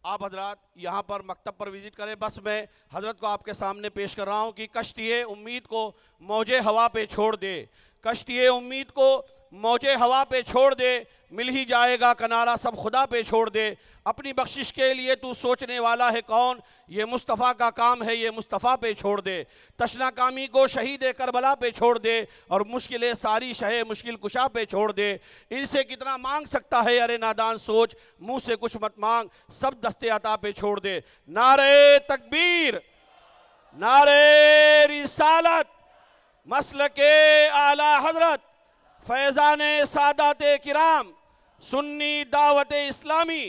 آپ حضرات یہاں پر مکتب پر وزٹ کریں. بس میں حضرت کو آپ کے سامنے پیش کر رہا ہوں کہ کشتی امید کو موج ہوا پہ چھوڑ دے. کشتی امید کو موج ہوا پہ چھوڑ دے, مل ہی جائے گا کنارہ سب خدا پہ چھوڑ دے. اپنی بخشش کے لیے تو سوچنے والا ہے کون, یہ مصطفیٰ کا کام ہے یہ مصطفیٰ پہ چھوڑ دے. تشنا کامی کو شہید کربلا پہ چھوڑ دے, اور مشکلیں ساری شہ مشکل کشا پہ چھوڑ دے. ان سے کتنا مانگ سکتا ہے ارے نادان سوچ, منہ سے کچھ مت مانگ سب دستے عطا پہ چھوڑ دے. نعرہ تکبیر, نعرہ رسالت, مسلک اعلی حضرت, فیضان سادات کرام, سنی دعوت اسلامی.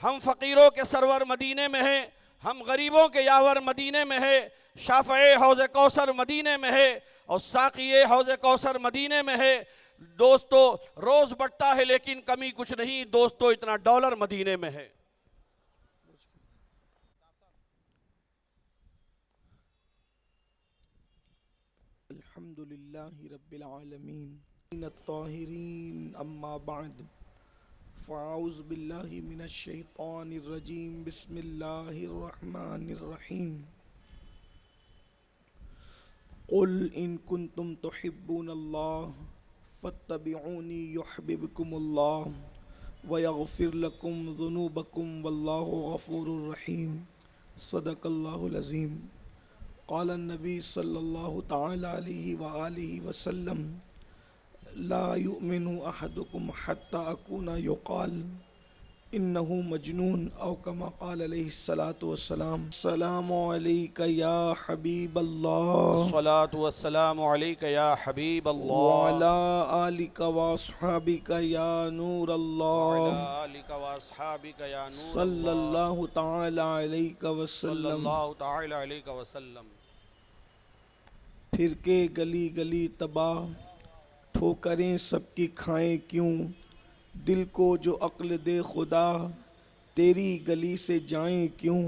ہم فقیروں کے سرور مدینے میں ہیں, ہم غریبوں کے یاور مدینے میں ہے, شافع حوض کوثر مدینے میں ہے, اور ساقی حوض کوثر مدینے میں ہے. دوستو روز بڑھتا ہے لیکن کمی کچھ نہیں, دوستو اتنا ڈالر مدینے میں ہے. الحمدللہ رب العالمین الطاہرین, اما بعد فاعوذ باللہ من الشیطان الرجیم, بسم اللہ الرحمن الرحیم. قل ان کنتم تحبون اللہ فاتبعونی یحببکم اللہ ویغفر لکم ذنوبکم واللہ غفور الرحیم. صدق اللہ العظیم. قال النبی صلی اللہ تعالی علیہ وآلہ وسلم, لا يؤمن احدكم حتى اكون يقال انه مجنون, او كما قال علیہ الصلاۃ والسلام. السلام علیک یا حبیب اللہ, الصلاة والسلام علیک یا حبیب اللہ, وعلی آلک واصحابک یا نور اللہ, وعلی آلک واصحابک یا نور صلی اللہ تعالی علیہ صلی وسلم. اللہ تعالی علیہ وسلم. پھر کے گلی گلی تباہ, ٹھوکریں سب کی کھائیں کیوں, دل کو جو عقل دے خدا تیری گلی سے جائیں کیوں.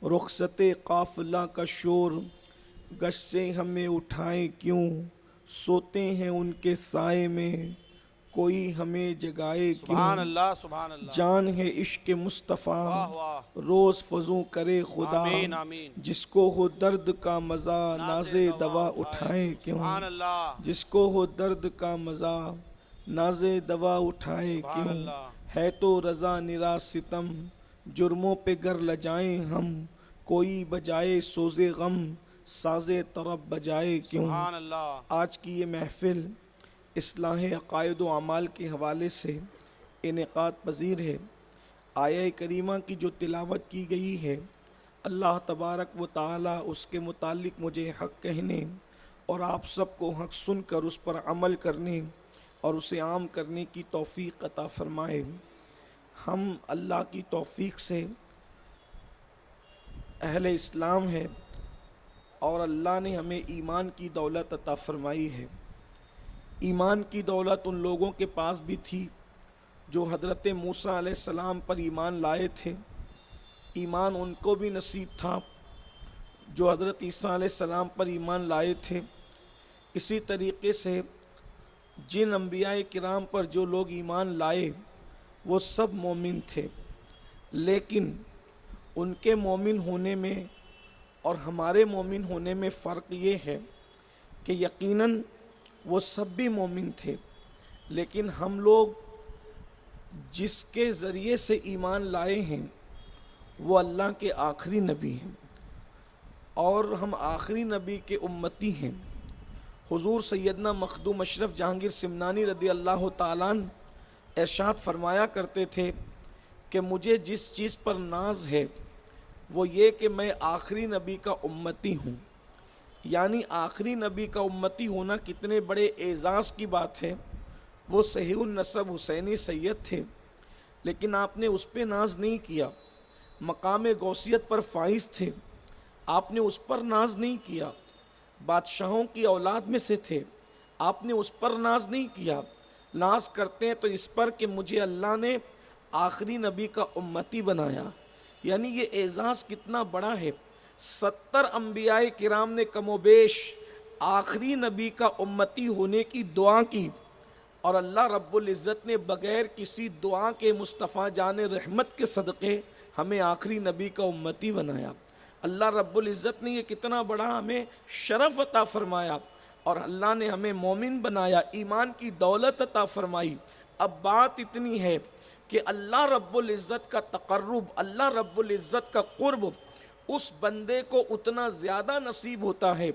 رخصت قافلہ کا شور گشت سے ہمیں اٹھائیں کیوں, سوتے ہیں ان کے سائے میں کوئی ہمیں جگائے کیوں. سبحان اللہ, سبحان اللہ, جان ہے عشق مصطفیٰ واہ واہ, روز فضوں کرے خدا, آمین آمین. جس کو ہو درد کا مزہ ناز دوا اٹھائیں کیوں. سبحان اللہ, جس کو ہو درد کا مزہ ناز دوا اٹھائیں سبحان کیوں. اللہ, ہے تو رضا نرا ستم جرموں پہ گر لجائیں ہم, کوئی بجائے سوز غم ساز طرب بجائے کیوں. سبحان اللہ, آج کی یہ محفل اصلاح عقائد و اعمال کے حوالے سے انعقاد پذیر ہے. آیہ کریمہ کی جو تلاوت کی گئی ہے, اللہ تبارک و تعالی اس کے متعلق مجھے حق کہنے اور آپ سب کو حق سن کر اس پر عمل کرنے اور اسے عام کرنے کی توفیق عطا فرمائے. ہم اللہ کی توفیق سے اہل اسلام ہیں اور اللہ نے ہمیں ایمان کی دولت عطا فرمائی ہے. ایمان کی دولت ان لوگوں کے پاس بھی تھی جو حضرت موسیٰ علیہ السلام پر ایمان لائے تھے. ایمان ان کو بھی نصیب تھا جو حضرت عیسیٰ علیہ السلام پر ایمان لائے تھے. اسی طریقے سے جن انبیاء کرام پر جو لوگ ایمان لائے وہ سب مومن تھے, لیکن ان کے مومن ہونے میں اور ہمارے مومن ہونے میں فرق یہ ہے کہ یقیناً وہ سب بھی مومن تھے, لیکن ہم لوگ جس کے ذریعے سے ایمان لائے ہیں وہ اللہ کے آخری نبی ہیں اور ہم آخری نبی کے امتی ہیں. حضور سیدنا مخدوم اشرف جہانگیر سمنانی رضی اللہ تعالیٰ عنہ ارشاد فرمایا کرتے تھے کہ مجھے جس چیز پر ناز ہے وہ یہ کہ میں آخری نبی کا امتی ہوں. یعنی آخری نبی کا امتی ہونا کتنے بڑے اعزاز کی بات ہے. وہ صحیح النسب حسینی سید تھے, لیکن آپ نے اس پہ ناز نہیں کیا. مقام غوثیت پر فائز تھے, آپ نے اس پر ناز نہیں کیا. بادشاہوں کی اولاد میں سے تھے, آپ نے اس پر ناز نہیں کیا. ناز کرتے ہیں تو اس پر کہ مجھے اللہ نے آخری نبی کا امتی بنایا. یعنی یہ اعزاز کتنا بڑا ہے. 70 انبیاء کرام نے کم و بیش آخری نبی کا امتی ہونے کی دعا کی, اور اللہ رب العزت نے بغیر کسی دعا کے مصطفیٰ جان رحمت کے صدقے ہمیں آخری نبی کا امتی بنایا. اللہ رب العزت نے یہ کتنا بڑا ہمیں شرف عطا فرمایا, اور اللہ نے ہمیں مومن بنایا, ایمان کی دولت عطا فرمائی. اب بات اتنی ہے کہ اللہ رب العزت کا تقرب, اللہ رب العزت کا قرب اس بندے کو اتنا زیادہ نصیب ہوتا ہے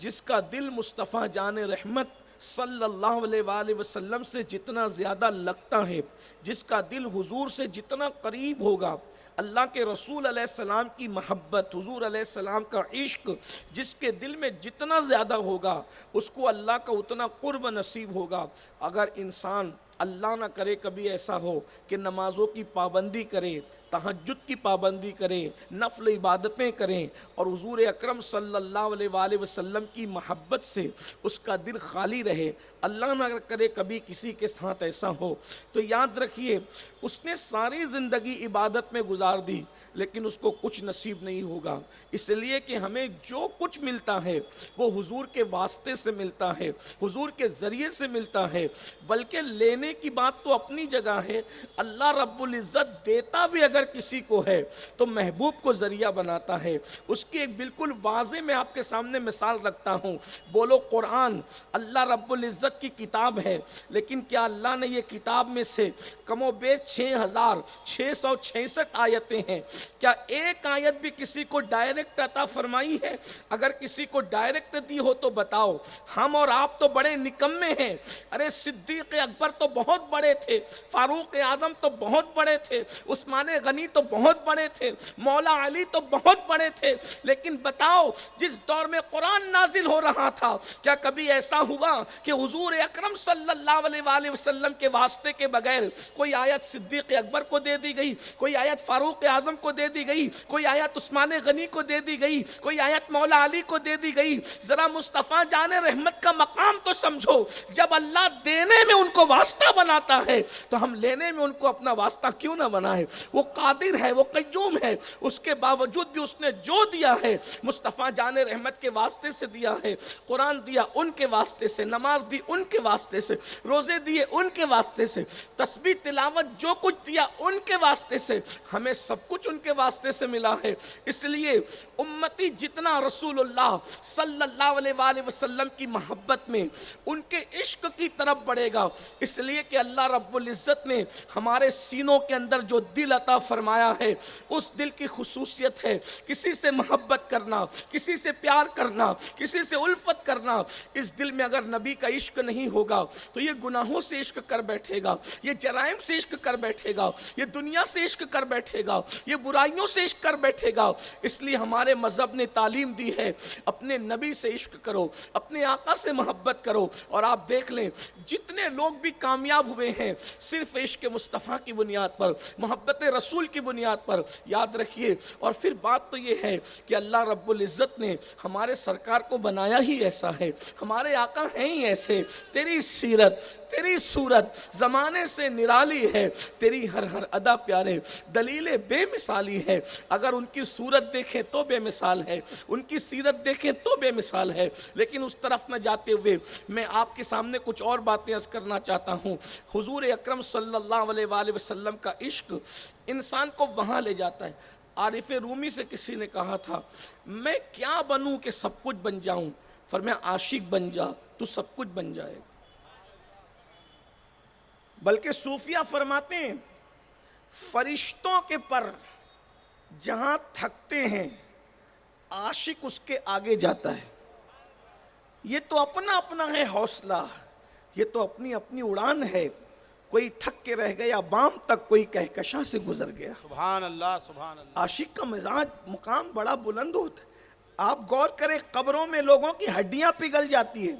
جس کا دل مصطفیٰ جان رحمت صلی اللہ علیہ وآلہ وسلم سے جتنا زیادہ لگتا ہے, جس کا دل حضور سے جتنا قریب ہوگا, اللہ کے رسول علیہ السلام کی محبت, حضور علیہ السلام کا عشق جس کے دل میں جتنا زیادہ ہوگا اس کو اللہ کا اتنا قرب نصیب ہوگا. اگر انسان اللہ نہ کرے کبھی ایسا ہو کہ نمازوں کی پابندی کرے, تہجد کی پابندی کرے, نفل عبادتیں کریں, اور حضور اکرم صلی اللہ علیہ وآلہ وسلم کی محبت سے اس کا دل خالی رہے, اللہ نہ کرے کبھی کسی کے ساتھ ایسا ہو, تو یاد رکھیے اس نے ساری زندگی عبادت میں گزار دی لیکن اس کو کچھ نصیب نہیں ہوگا. اس لیے کہ ہمیں جو کچھ ملتا ہے وہ حضور کے واسطے سے ملتا ہے, حضور کے ذریعے سے ملتا ہے. بلکہ لینے کی بات تو اپنی جگہ ہے, اللہ رب العزت دیتا بھی اگر کسی کو ہے تو محبوب کو ذریعہ بناتا ہے. اس کی ایک بالکل واضح میں آپ کے سامنے مثال رکھتا ہوں. بولو قرآن اللہ رب العزت کی کتاب ہے, لیکن کیا اللہ نے یہ کتاب میں سے کم و بیش 6666 آیتیں ہیں, کیا ایک آیت بھی کسی کو ڈائریکٹ عطا فرمائی ہے؟ اگر کسی کو ڈائریکٹ دی ہو تو بتاؤ. ہم اور آپ تو بڑے نکمے ہیں. ارے صدیق اکبر تو بہت بڑے تھے, فاروق اعظم تو بہت بڑے تھے, عثمان غنی تو بہت بڑے تھے, مولا علی تو بہت بڑے تھے, لیکن بتاؤ جس دور میں قرآن نازل ہو رہا تھا کیا کبھی ایسا ہوا کہ حضور اکرم صلی اللہ علیہ وآلہ وسلم کے واسطے کے بغیر کوئی آیت صدیق اکبر کو دے دی گئی, کوئی آیت فاروق اعظم کو دے دی گئی, کوئی آیت عثمان غنی کو دے دی گئی, کوئی آیت مولا علی کو دے دی گئی؟ ذرا مصطفیٰ جان رحمت کا مقام تو سمجھو. جب اللہ دینے میں ان کو واسطہ بناتا ہے تو ہم لینے میں ان کو اپنا واسطہ کیوں نہ بنائے؟ وہ قادر ہے, وہ قیوم ہے, اس کے باوجود بھی اس نے جو دیا ہے مصطفیٰ جان رحمت کے واسطے سے دیا ہے. قرآن دیا ان کے واسطے سے, نماز دی ان کے واسطے سے, روزے دیے ان کے واسطے سے, تسبیح تلاوت جو کچھ دیا ان کے واسطے سے, ہمیں سب کچھ ان کے واسطے سے ملا ہے. اس لیے امتی جتنا رسول اللہ صلی اللہ علیہ وآلہ وسلم کی محبت میں ان کے عشق کی طرف بڑھے گا, اس لیے کہ اللہ رب العزت نے ہمارے سینوں کے اندر جو دل عطا فرمایا ہے اس دل کی خصوصیت ہے کسی سے محبت کرنا, کسی سے پیار کرنا, کسی سے الفت کرنا. اس دل میں اگر نبی کا عشق نہیں ہوگا تو یہ گناہوں سے عشق کر بیٹھے گا, یہ جرائم سے عشق کر بیٹھے گا, یہ دنیا سے عشق کر بیٹھے گا, یہ برائیوں سے عشق کر بیٹھے گا. اس لیے ہمارے مذہب نے تعلیم دی ہے اپنے نبی سے عشق کرو, اپنے آقا سے محبت کرو. اور آپ دیکھ لیں جتنے لوگ بھی کامیاب ہوئے ہیں صرف عشق مصطفیٰ کی بنیاد پر, محبت رسول کی بنیاد پر. یاد رکھیے. اور پھر بات تو یہ ہے کہ اللہ رب العزت نے ہمارے سرکار کو بنایا ہی ایسا ہے, ہمارے آقا ہیں ہی ایسے. تیری سیرت, تیری صورت زمانے سے نرالی ہے, تیری ہر ہر ادا پیارے, دلیل بے مثالی ہے. اگر ان کی صورت دیکھیں تو بے مثال ہے, ان کی سیرت دیکھیں تو بے مثال ہے. لیکن اس طرف نہ جاتے ہوئے میں آپ کے سامنے کچھ اور باتیں عرض کرنا چاہتا ہوں. حضور اکرم صلی اللہ علیہ وآلہ وسلم کا عشق انسان کو وہاں لے جاتا ہے. عارف رومی سے کسی نے کہا تھا میں کیا بنوں کہ سب کچھ بن جاؤں؟ فرمایا عاشق بن جا, تو سب کچھ بن جائے گا. بلکہ صوفیہ فرماتے ہیں فرشتوں کے پر جہاں تھکتے ہیں عاشق اس کے آگے جاتا ہے. یہ تو اپنا اپنا ہے حوصلہ, یہ تو اپنی اپنی اڑان ہے. کوئی تھک کے رہ گیا بام تک, کوئی کہکشاں سے گزر گیا. سبحان اللہ, سبحان اللہ. عاشق کا مزاج مقام بڑا بلند ہوتا ہے. آپ غور کریں قبروں میں لوگوں کی ہڈیاں پگھل جاتی ہیں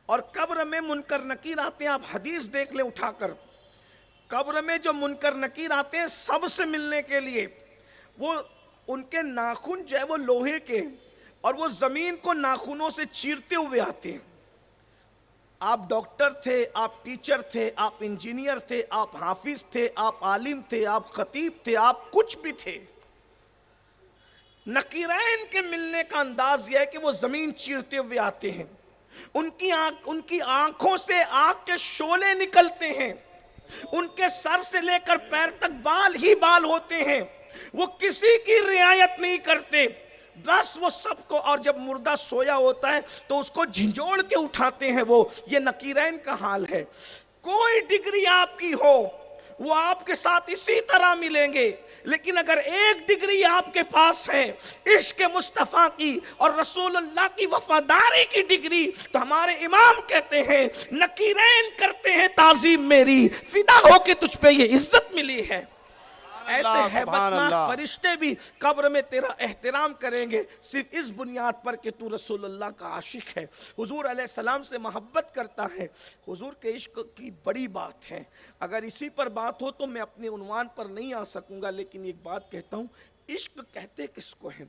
اور قبر میں منکر نکیر آتے ہیں. آپ حدیث دیکھ لیں اٹھا کر, قبر میں جو منکر نکیر آتے ہیں سب سے ملنے کے لیے, وہ ان کے ناخن جو ہے وہ لوہے کے, اور وہ زمین کو ناخنوں سے چیرتے ہوئے آتے ہیں. آپ ڈاکٹر تھے, آپ ٹیچر تھے, آپ انجینئر تھے, آپ حافظ تھے, آپ عالم تھے, آپ خطیب تھے, آپ کچھ بھی تھے. نکیرین کے ملنے کا انداز یہ ہے کہ وہ زمین چیرتے ہوئے آتے ہیں. ان کی آنکھوں سے آگ کے شعلے نکلتے ہیں. ان کے سر سے لے کر پیر تک بال ہی بال ہوتے ہیں، وہ کسی کی رعایت نہیں کرتے، بس وہ سب کو، اور جب مردہ سویا ہوتا ہے تو اس کو جھنجھوڑ کے اٹھاتے ہیں وہ. یہ نکیرین کا حال ہے. کوئی ڈگری آپ کی ہو وہ آپ کے ساتھ اسی طرح ملیں گے، لیکن اگر ایک ڈگری آپ کے پاس ہے عشق مصطفیٰ کی اور رسول اللہ کی وفاداری کی ڈگری، تو ہمارے امام کہتے ہیں نکیرین کرتے ہیں تعظیم میری، فدا ہو کے تجھ پہ یہ عزت ملی ہے. ایسے ہیبت ناک فرشتے بھی قبر میں تیرا احترام کریں گے صرف اس بنیاد پر کہ تو رسول اللہ کا عاشق ہے، حضور علیہ السلام سے محبت کرتا ہے. حضور کے عشق کی بڑی بات ہے. اگر اسی پر بات ہو تو میں اپنے عنوان پر نہیں آ سکوں گا، لیکن ایک بات کہتا ہوں، عشق کہتے کس کو ہیں؟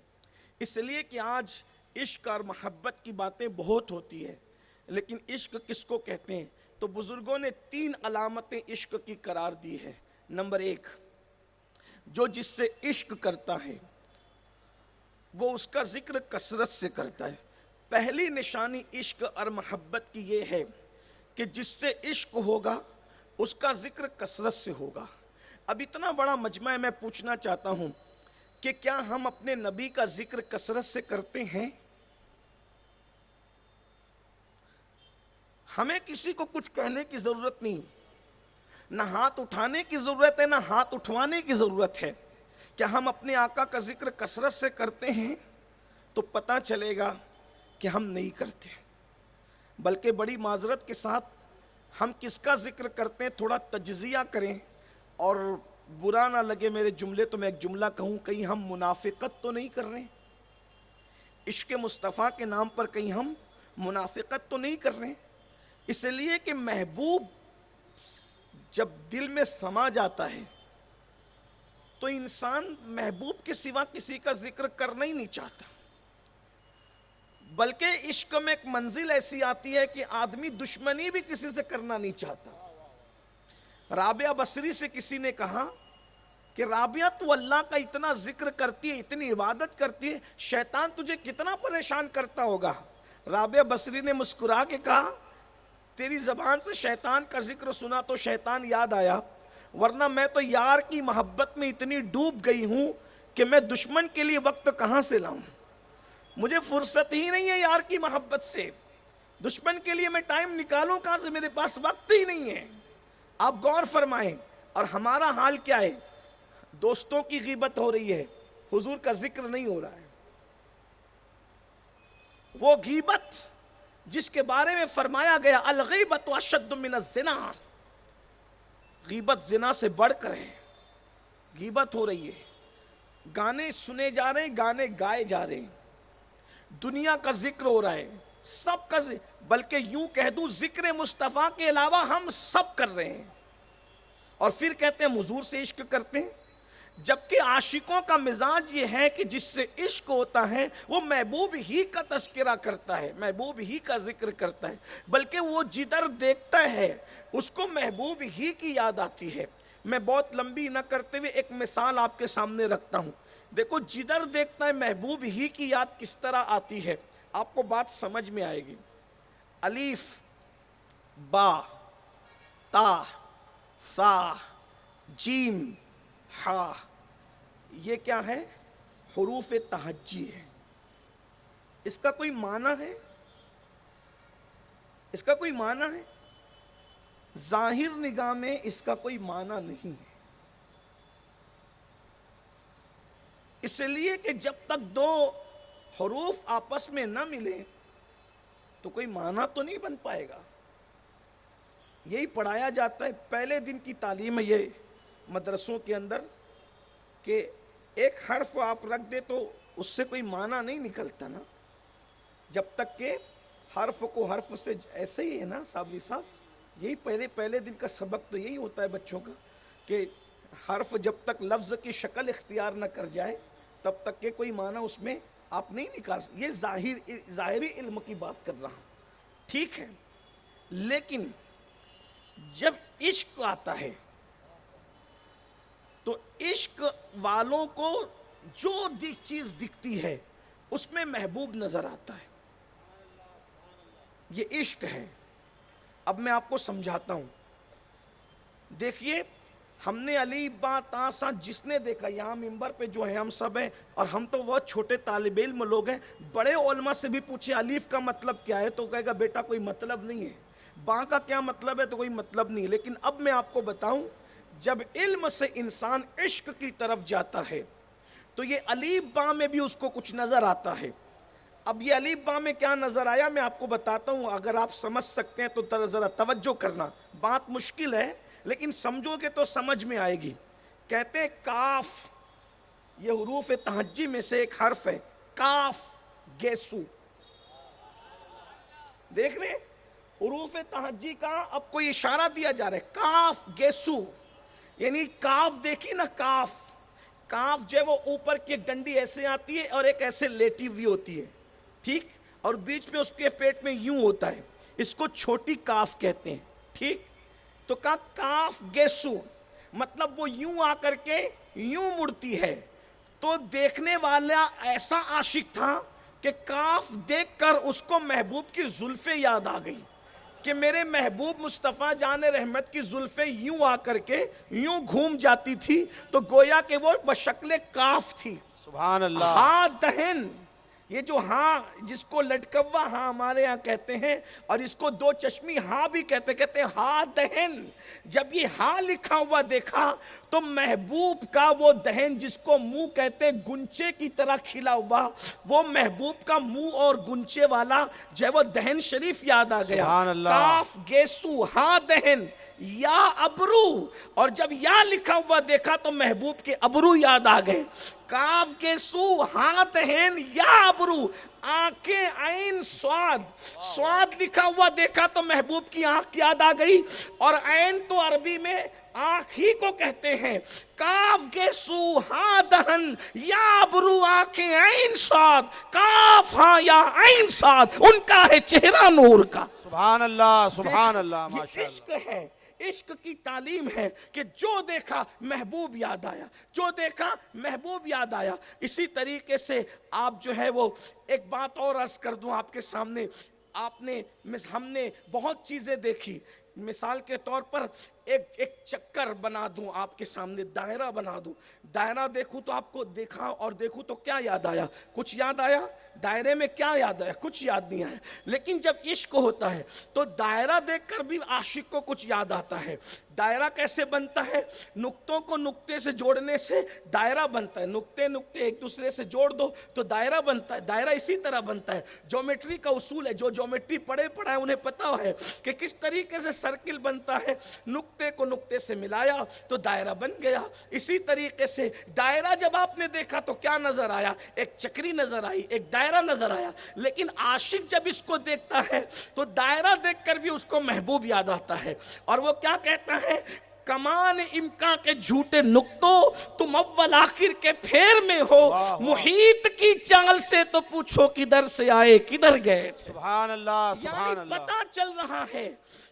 اس لیے کہ آج عشق اور محبت کی باتیں بہت ہوتی ہے، لیکن عشق کس کو کہتے ہیں؟ تو بزرگوں نے 3 علامتیں عشق کی قرار دی ہے. نمبر 1، جو جس سے عشق کرتا ہے وہ اس کا ذکر کثرت سے کرتا ہے. پہلی نشانی عشق اور محبت کی یہ ہے کہ جس سے عشق ہوگا اس کا ذکر کثرت سے ہوگا. اب اتنا بڑا مجمع میں پوچھنا چاہتا ہوں کہ کیا ہم اپنے نبی کا ذکر کثرت سے کرتے ہیں؟ ہمیں کسی کو کچھ کہنے کی ضرورت نہیں، نہ ہاتھ اٹھانے کی ضرورت ہے، نہ ہاتھ اٹھوانے کی ضرورت ہے. کیا ہم اپنے آقا کا ذکر کثرت سے کرتے ہیں؟ تو پتہ چلے گا کہ ہم نہیں کرتے. بلکہ بڑی معذرت کے ساتھ ہم کس کا ذکر کرتے ہیں تھوڑا تجزیہ کریں، اور برا نہ لگے میرے جملے تو میں ایک جملہ کہوں، کہیں ہم منافقت تو نہیں کر رہے؟ عشق مصطفیٰ کے نام پر کہیں ہم منافقت تو نہیں کر رہے؟ اس لیے کہ محبوب جب دل میں سما جاتا ہے تو انسان محبوب کے سوا کسی کا ذکر کرنا ہی نہیں چاہتا. بلکہ عشق میں ایک منزل ایسی آتی ہے کہ آدمی دشمنی بھی کسی سے کرنا نہیں چاہتا. رابعہ بصری سے کسی نے کہا کہ رابعہ تو اللہ کا اتنا ذکر کرتی ہے، اتنی عبادت کرتی ہے، شیطان تجھے کتنا پریشان کرتا ہوگا؟ رابعہ بصری نے مسکرا کے کہا تیری زبان سے شیطان کا ذکر سنا تو شیطان یاد آیا، ورنہ میں تو یار کی محبت میں اتنی ڈوب گئی ہوں کہ میں دشمن کے لیے وقت کہاں سے لاؤں؟ مجھے فرصت ہی نہیں ہے یار کی محبت سے، دشمن کے لیے میں ٹائم نکالوں کہاں سے؟ میرے پاس وقت ہی نہیں ہے. آپ غور فرمائیں. اور ہمارا حال کیا ہے؟ دوستوں کی غیبت ہو رہی ہے، حضور کا ذکر نہیں ہو رہا ہے. وہ غیبت جس کے بارے میں فرمایا گیا الغیبت اشد من الزنا، غیبت زنا سے بڑھ کر ہے. غیبت ہو رہی ہے، گانے سنے جا رہے ہیں، گانے گائے جا رہے ہیں، دنیا کا ذکر ہو رہا ہے، سب کا بلکہ یوں کہہ دوں ذکر مصطفیٰ کے علاوہ ہم سب کر رہے ہیں، اور پھر کہتے ہیں حضور سے عشق کرتے ہیں. جبکہ عاشقوں کا مزاج یہ ہے کہ جس سے عشق ہوتا ہے وہ محبوب ہی کا تذکرہ کرتا ہے، محبوب ہی کا ذکر کرتا ہے، بلکہ وہ جدھر دیکھتا ہے اس کو محبوب ہی کی یاد آتی ہے. میں بہت لمبی نہ کرتے ہوئے ایک مثال آپ کے سامنے رکھتا ہوں. دیکھو جدھر دیکھتا ہے محبوب ہی کی یاد کس طرح آتی ہے، آپ کو بات سمجھ میں آئے گی. الف با تا سا جیم ہا، یہ کیا ہے؟ حروف تہجی ہے. اس کا کوئی معنی ہے؟ اس کا کوئی معنی ہے؟ ظاہر نگاہ میں اس کا کوئی معنی نہیں ہے. اس لیے کہ جب تک 2 حروف آپس میں نہ ملیں تو کوئی معنی تو نہیں بن پائے گا. یہی پڑھایا جاتا ہے، پہلے دن کی تعلیم ہے یہ مدرسوں کے اندر، کہ ایک حرف آپ رکھ دے تو اس سے کوئی معنی نہیں نکلتا نا، جب تک کہ حرف کو حرف سے. ایسے ہی ہے نا صابری صاحب، یہی پہلے دن کا سبق تو یہی ہوتا ہے بچوں کا، کہ حرف جب تک لفظ کی شکل اختیار نہ کر جائے تب تک کہ کوئی معنی اس میں آپ نہیں نکال. یہ ظاہری علم کی بات کر رہا ہوں، ٹھیک ہے. لیکن جب عشق آتا ہے تو عشق والوں کو جو چیز دکھتی ہے اس میں محبوب نظر آتا ہے. یہ عشق ہے. اب میں آپ کو سمجھاتا ہوں. دیکھیے ہم نے علی با تا سا جس نے دیکھا، یہاں ممبر پہ جو ہے ہم سب ہیں اور ہم تو بہت چھوٹے طالب علم لوگ ہیں، بڑے علماء سے بھی پوچھے الف کا مطلب کیا ہے تو کہے گا بیٹا کوئی مطلب نہیں ہے، با کا کیا مطلب ہے تو کوئی مطلب نہیں ہے۔ لیکن اب میں آپ کو بتاؤں، جب علم سے انسان عشق کی طرف جاتا ہے تو یہ الف با میں بھی اس کو کچھ نظر آتا ہے۔ اب یہ الف با میں کیا نظر آیا میں آپ کو بتاتا ہوں، اگر آپ سمجھ سکتے ہیں تو ذرا توجہ کرنا، بات مشکل ہے لیکن سمجھو گے تو سمجھ میں آئے گی۔ کہتے ہیں کاف، یہ حروف تہجی میں سے ایک حرف ہے، کاف گیسو، دیکھ رہے حروف تہجی کا اب کوئی اشارہ دیا جا رہا ہے، کاف گیسو، یعنی کاف دیکھی نا، کاف کاف جو ہے وہ اوپر کی ایک ڈنڈی ایسے آتی ہے اور ایک ایسے لیٹی ہوئی ہوتی ہے، ٹھیک، اور بیچ میں اس کے پیٹ میں یوں ہوتا ہے، اس کو چھوٹی کاف کہتے ہیں، ٹھیک۔ تو کہا کاف گیسو، مطلب وہ یوں آ کر کے یوں مڑتی ہے۔ تو دیکھنے والا ایسا عاشق تھا کہ کاف دیکھ کر اس کو محبوب کی زلفیں یاد آ گئی کہ میرے محبوب مصطفیٰ جان رحمت کی زلفیں یوں آ کر کے یوں گھوم جاتی تھی، تو گویا کہ وہ بشکل کاف تھی۔ سبحان اللہ۔ ہاں دہن، یہ جو ہاں جس کو لٹکوا ہاں ہمارے ہاں کہتے ہیں اور اس کو دو چشمی ہاں بھی کہتے ہیں ہاں دہن، جب یہ ہاں لکھا ہوا دیکھا تو محبوب کا وہ دہن جس کو منہ کہتے گنچے کی طرح کھلا ہوا، وہ محبوب کا منہ اور گنچے والا جو ہے وہ دہن شریف یاد آ گیا۔ سبحان اللہ۔ کاف گیسو ہاں دہن یا ابرو، اور جب یا لکھا ہوا دیکھا تو محبوب کے ابرو یاد آ گئے۔ کاف گیسو ہاں دہن یا ابرو، آنکھیں عین سواد، سواد لکھا ہوا دیکھا تو محبوب کی آنکھ یاد آ گئی، اور عین تو عربی میں آنکھ ہی کو کہتے ہیں۔ کاف گیسو ہاں دہن یا ابرو، آنکھیں عین سواد، کاف ہاں یا عین سواد، ان کا ہے چہرہ نور کا۔ سبحان اللہ، سبحان اللہ، یہ ماشاء عشق اللہ۔ ہے، عشق کی تعلیم ہے کہ جو دیکھا محبوب یاد آیا، جو دیکھا محبوب یاد آیا۔ اسی طریقے سے آپ جو ہے وہ ایک بات اور عرض کر دوں آپ کے سامنے، ہم نے بہت چیزیں دیکھی، مثال کے طور پر ایک چکر بنا دوں آپ کے سامنے، دائرہ بنا دوں، دائرہ دیکھوں تو آپ کو دیکھا اور دیکھوں تو کیا یاد آیا؟ کچھ یاد آیا؟ دائرے میں کیا یاد آیا؟ کچھ یاد نہیں آیا۔ لیکن جب عشق ہوتا ہے تو دائرہ دیکھ کر بھی عاشق کو کچھ یاد آتا ہے۔ دائرہ کیسے بنتا ہے؟ نقطوں کو نقطے سے جوڑنے سے دائرہ بنتا ہے، نقطے ایک دوسرے سے جوڑ دو تو دائرہ بنتا ہے۔ دائرہ اسی طرح بنتا ہے، جیومیٹری کا اصول ہے، جو جیومیٹری پڑھے ہے انہیں پتا ہے کہ کس طریقے سے سرکل بنتا ہے، نقطے کو نقطے سے ملایا تو دائرہ بن گیا۔ اسی طریقے سے دائرہ جب آپ نے دیکھا تو کیا نظر آیا؟ ایک چکری نظر آئی، ایک دائرہ نظر آیا۔ لیکن عاشق جب اس کو دیکھتا ہے تو دائرہ دیکھ کر بھی اس کو محبوب یاد آتا ہے، اور وہ کیا کہتا ہے؟ کمان امکان کے جھوٹے نقطوں، تم اول آخر کے پھیر میں ہو، محیط کی چال سے تو پوچھو کدھر سے آئے کدھر گئے۔ سبحان اللہ، سبحان یعنی اللہ۔ پتا چل رہا ہے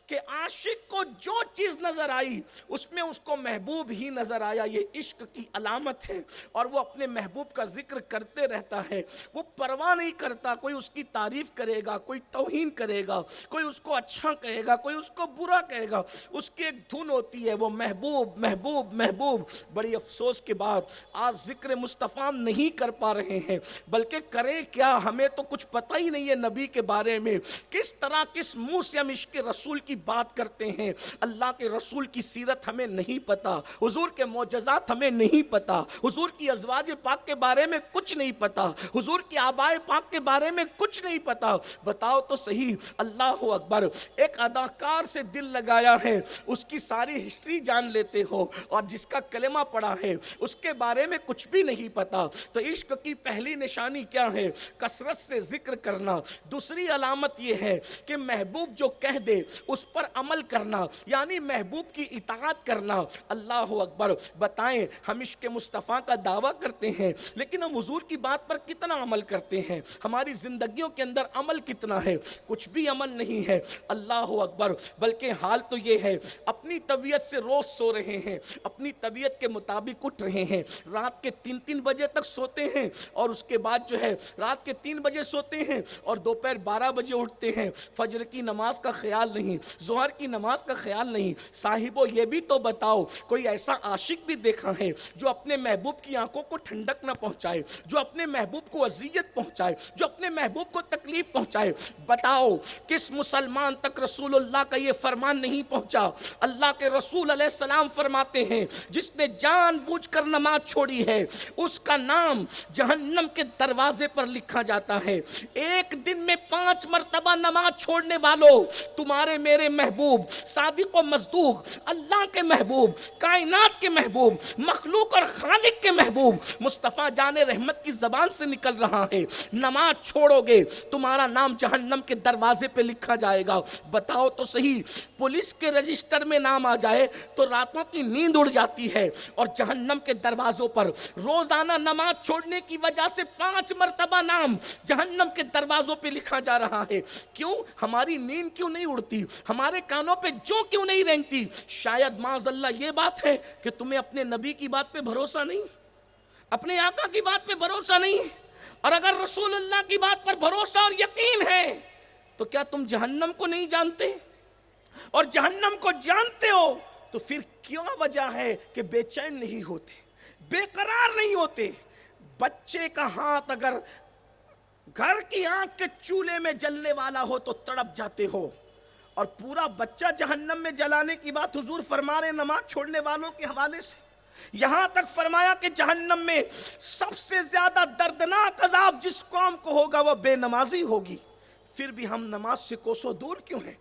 کہ عاشق کو جو چیز نظر آئی اس میں اس کو محبوب ہی نظر آیا۔ یہ عشق کی علامت ہے، اور وہ اپنے محبوب کا ذکر کرتے رہتا ہے، وہ پرواہ نہیں کرتا کوئی اس کی تعریف کرے گا، کوئی توہین کرے گا، کوئی اس کو اچھا کہے گا، کوئی اس کو برا کہے گا، اس کی ایک دھن ہوتی ہے، وہ محبوب محبوب محبوب۔ بڑی افسوس کے بعد آج ذکر مصطفیٰ نہیں کر پا رہے ہیں، بلکہ کریں کیا؟ ہمیں تو کچھ پتہ ہی نہیں ہے نبی کے بارے میں، کس طرح کس منہ سے ہم عشق رسول کی بات کرتے ہیں۔ اللہ کے رسول کی سیرت ہمیں نہیں پتا، حضور کے معجزات ہمیں نہیں پتا، حضور کی ازواج پاک کے بارے میں کچھ نہیں پتا، حضور کی آبائے پاک کے بارے میں کچھ نہیں پتا۔ بتاؤ تو صحیح، اللہ اکبر، ایک اداکار سے دل لگایا ہے، اس کی ساری ہسٹری جان لیتے ہو، اور جس کا کلمہ پڑھا ہے اس کے بارے میں کچھ بھی نہیں پتا۔ تو عشق کی پہلی نشانی کیا ہے؟ کثرت سے ذکر کرنا۔ دوسری علامت یہ ہے کہ محبوب جو کہہ دے اس پر عمل کرنا، یعنی محبوب کی اطاعت کرنا۔ اللہ اکبر، بتائیں ہم عشق مصطفیٰ کا دعویٰ کرتے ہیں لیکن ہم حضور کی بات پر کتنا عمل کرتے ہیں؟ ہماری زندگیوں کے اندر عمل کتنا ہے؟ کچھ بھی عمل نہیں ہے۔ اللہ اکبر، بلکہ حال تو یہ ہے اپنی طبیعت سے روز سو رہے ہیں، اپنی طبیعت کے مطابق اٹھ رہے ہیں، رات کے 3 بجے تک سوتے ہیں، اور اس کے بعد جو ہے رات کے 3 بجے سوتے ہیں اور دوپہر 12 بجے اٹھتے ہیں، فجر کی نماز کا خیال نہیں، ظہر کی نماز کا خیال نہیں. صاحبو یہ بھی تو بتاؤ کوئی ایسا عاشق بھی دیکھا ہے جو اپنے محبوب کی آنکھوں کو ٹھنڈک نہ پہنچائے, جو اپنے محبوب کو اذیت پہنچائے, جو اپنے محبوب کو تکلیف پہنچائے؟ بتاؤ کس مسلمان تک رسول اللہ کا یہ فرمان نہیں پہنچا؟ اللہ کے رسول علیہ السلام فرماتے ہیں جس نے جان بوجھ کر نماز چھوڑی ہے اس کا نام جہنم کے دروازے پر لکھا جاتا ہے. ایک دن میں 5 مرتبہ نماز چھوڑنے والوں, تمہارے میرے محبوب, صادق و مصدوق, اللہ کے محبوب, کائنات کے محبوب, مخلوق اور خالق کے محبوب مصطفیٰ جان رحمت کی زبان سے نکل رہا ہے, نماز چھوڑو گے تمہارا نام جہنم کے دروازے پہ لکھا جائے گا. بتاؤ تو صحیح, پولیس کے رجسٹر میں نام آ جائے تو راتوں کی نیند اڑ جاتی ہے, اور جہنم کے دروازوں پر روزانہ نماز چھوڑنے کی وجہ سے 5 مرتبہ نام جہنم کے دروازوں پہ لکھا جا رہا ہے. کیوں؟ ہماری نیند کیوں نہیں اڑتی؟ ہمارے کانوں پہ جو کیوں نہیں رینگتی؟ شاید معاذ اللہ یہ بات ہے کہ تمہیں اپنے نبی کی بات پہ بھروسہ نہیں, اپنے آقا کی بات پہ بھروسہ نہیں. اور اگر رسول اللہ کی بات پر بھروسہ اور یقین ہے تو کیا تم جہنم کو نہیں جانتے؟ اور جہنم کو جانتے ہو تو پھر کیا وجہ ہے کہ بے چین نہیں ہوتے, بے قرار نہیں ہوتے؟ بچے کا ہاتھ اگر گھر کی آنکھ کے چولہے میں جلنے والا ہو تو تڑپ جاتے ہو, اور پورا بچہ جہنم میں جلانے کی بات حضور فرما رہے نماز چھوڑنے والوں کے حوالے سے. یہاں تک فرمایا کہ جہنم میں سب سے زیادہ دردناک عذاب جس قوم کو ہوگا وہ بے نمازی ہوگی. پھر بھی ہم نماز سے کوسوں دور کیوں ہیں؟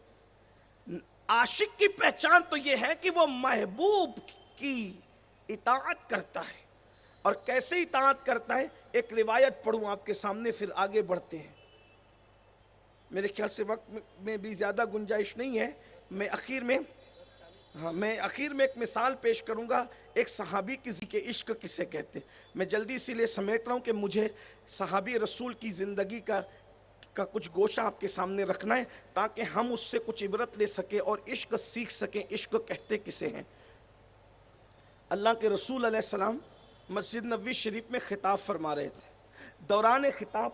عاشق کی پہچان تو یہ ہے کہ وہ محبوب کی اطاعت کرتا ہے. اور کیسے اطاعت کرتا ہے؟ ایک روایت پڑھوں آپ کے سامنے پھر آگے بڑھتے ہیں. میرے خیال سے وقت میں بھی زیادہ گنجائش نہیں ہے. میں اخیر میں ایک مثال پیش کروں گا. ایک صحابی کسی کے عشق کسے کہتے ہیں. میں جلدی اسی لیے سمیٹ رہا ہوں کہ مجھے صحابی رسول کی زندگی کا کچھ گوشہ آپ کے سامنے رکھنا ہے تاکہ ہم اس سے کچھ عبرت لے سکیں اور عشق سیکھ سکیں. عشق کہتے کسے ہیں؟ اللہ کے رسول علیہ السلام مسجد نبوی شریف میں خطاب فرما رہے تھے. دوران خطاب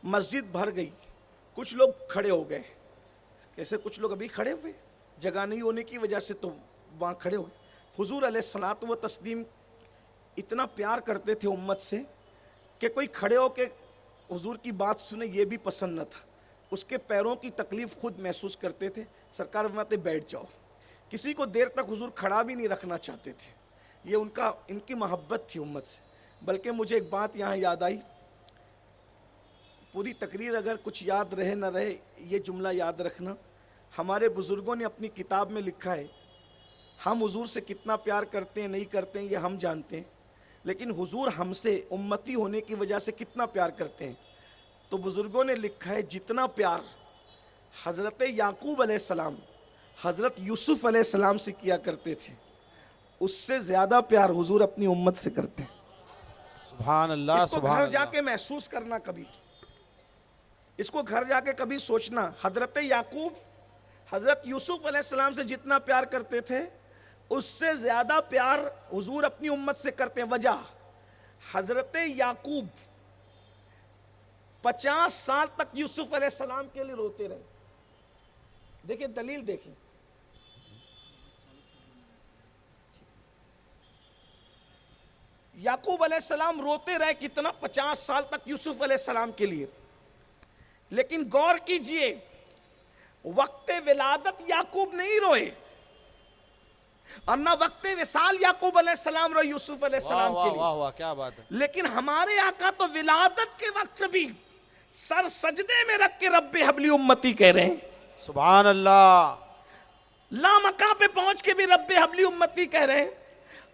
مسجد بھر گئی, کچھ لوگ کھڑے ہو گئے. کیسے کچھ لوگ ابھی کھڑے ہوئے؟ جگہ نہیں ہونے کی وجہ سے تو وہاں کھڑے ہوئے. حضور علیہ الصلوۃ والتسلیم اتنا پیار کرتے تھے امت سے کہ کوئی کھڑے ہو کے حضور کی بات سنے یہ بھی پسند نہ تھا. اس کے پیروں کی تکلیف خود محسوس کرتے تھے. سرکار فرماتے بیٹھ جاؤ. کسی کو دیر تک حضور کھڑا بھی نہیں رکھنا چاہتے تھے. یہ ان کی محبت تھی امت سے. بلکہ مجھے ایک بات یہاں یاد آئی, پوری تقریر اگر کچھ یاد رہے نہ رہے یہ جملہ یاد رکھنا. ہمارے بزرگوں نے اپنی کتاب میں لکھا ہے, ہم حضور سے کتنا پیار کرتے ہیں نہیں کرتے ہیں یہ ہم جانتے ہیں, لیکن حضور ہم سے امتی ہونے کی وجہ سے کتنا پیار کرتے ہیں. تو بزرگوں نے لکھا ہے جتنا پیار حضرت یعقوب علیہ السلام حضرت یوسف علیہ السلام سے کیا کرتے تھے اس سے زیادہ پیار حضور اپنی امت سے کرتے ہیں. سبحان اللہ. اس کو گھر جا کے محسوس کرنا, کبھی اس کو گھر جا کے کبھی سوچنا. حضرت یعقوب حضرت یوسف علیہ السلام سے جتنا پیار کرتے تھے اس سے زیادہ پیار حضور اپنی امت سے کرتے ہیں. وجہ حضرت یعقوب 50 سال تک یوسف علیہ السلام کے لیے روتے رہے. دیکھیں دلیل دیکھیں. یعقوب علیہ السلام روتے رہے کتنا؟ 50 سال تک یوسف علیہ السلام کے لیے. لیکن غور کیجئے وقت ولادت یعقوب نہیں روئے اور نہ وقت وصال یعقوب علیہ السلام روئے یوسف علیہ السلام کے لیے. واہ واہ کیا بات ہے. لیکن ہمارے آقا تو ولادت کے وقت بھی سر سجدے میں رکھ کے رب حبلی امتی کہہ رہے ہیں. سبحان اللہ. لامکاں پہ پہنچ کے بھی رب حبلی امتی کہہ رہے ہیں.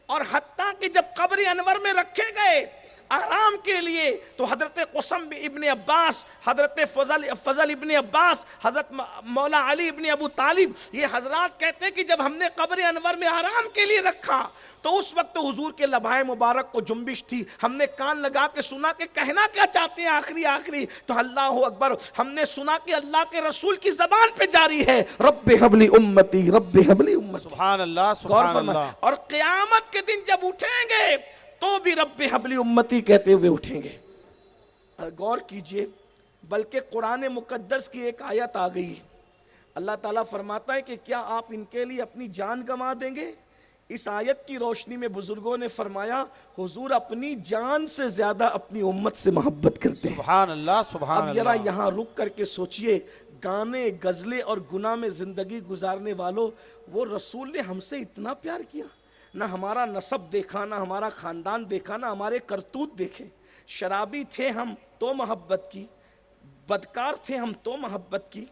اور حتیٰ کہ جب قبر انور میں رکھے گئے آرام کے لیے تو حضرت قسم ابن عباس, حضرت فضل ابن عباس, حضرت مولا علی ابن ابو طالب یہ حضرات کہتے ہیں کہ جب ہم نے قبر انور میں آرام کے لیے رکھا تو اس وقت حضور کے لبھائے مبارک کو جنبش تھی. ہم نے کان لگا کے سنا کہ کہنا کیا چاہتے ہیں آخری تو اللہ اکبر ہم نے سنا کہ اللہ کے رسول کی زبان پہ جاری ہے رب حبلی امتی رب حبلی امتی. سبحان اللہ سبحان اللہ. اور قیامت کے دن جب اٹھیں گے تو بھی رب حبلی امتی کہتے ہوئے اٹھیں گے. اور غور کیجئے بلکہ قرآن مقدس کی ایک آیت آ گئی اللہ تعالیٰ فرماتا ہے کہ کیا آپ ان کے لیے اپنی جان گنوا دیں گے؟ اس آیت کی روشنی میں بزرگوں نے فرمایا حضور اپنی جان سے زیادہ اپنی امت سے محبت کرتے ہیں۔ سبحان اللہ سبحان اب ذرا اللہ۔ یہاں رک کر کے سوچئے، گانے غزلیں اور گناہ میں زندگی گزارنے والوں، وہ رسول نے ہم سے اتنا پیار کیا؟ نہ ہمارا نسب دیکھا، نہ ہمارا خاندان دیکھا، نہ ہمارے کرتوت دیکھے۔ شرابی تھے ہم تو محبت کی، بدکار تھے ہم تو محبت کی،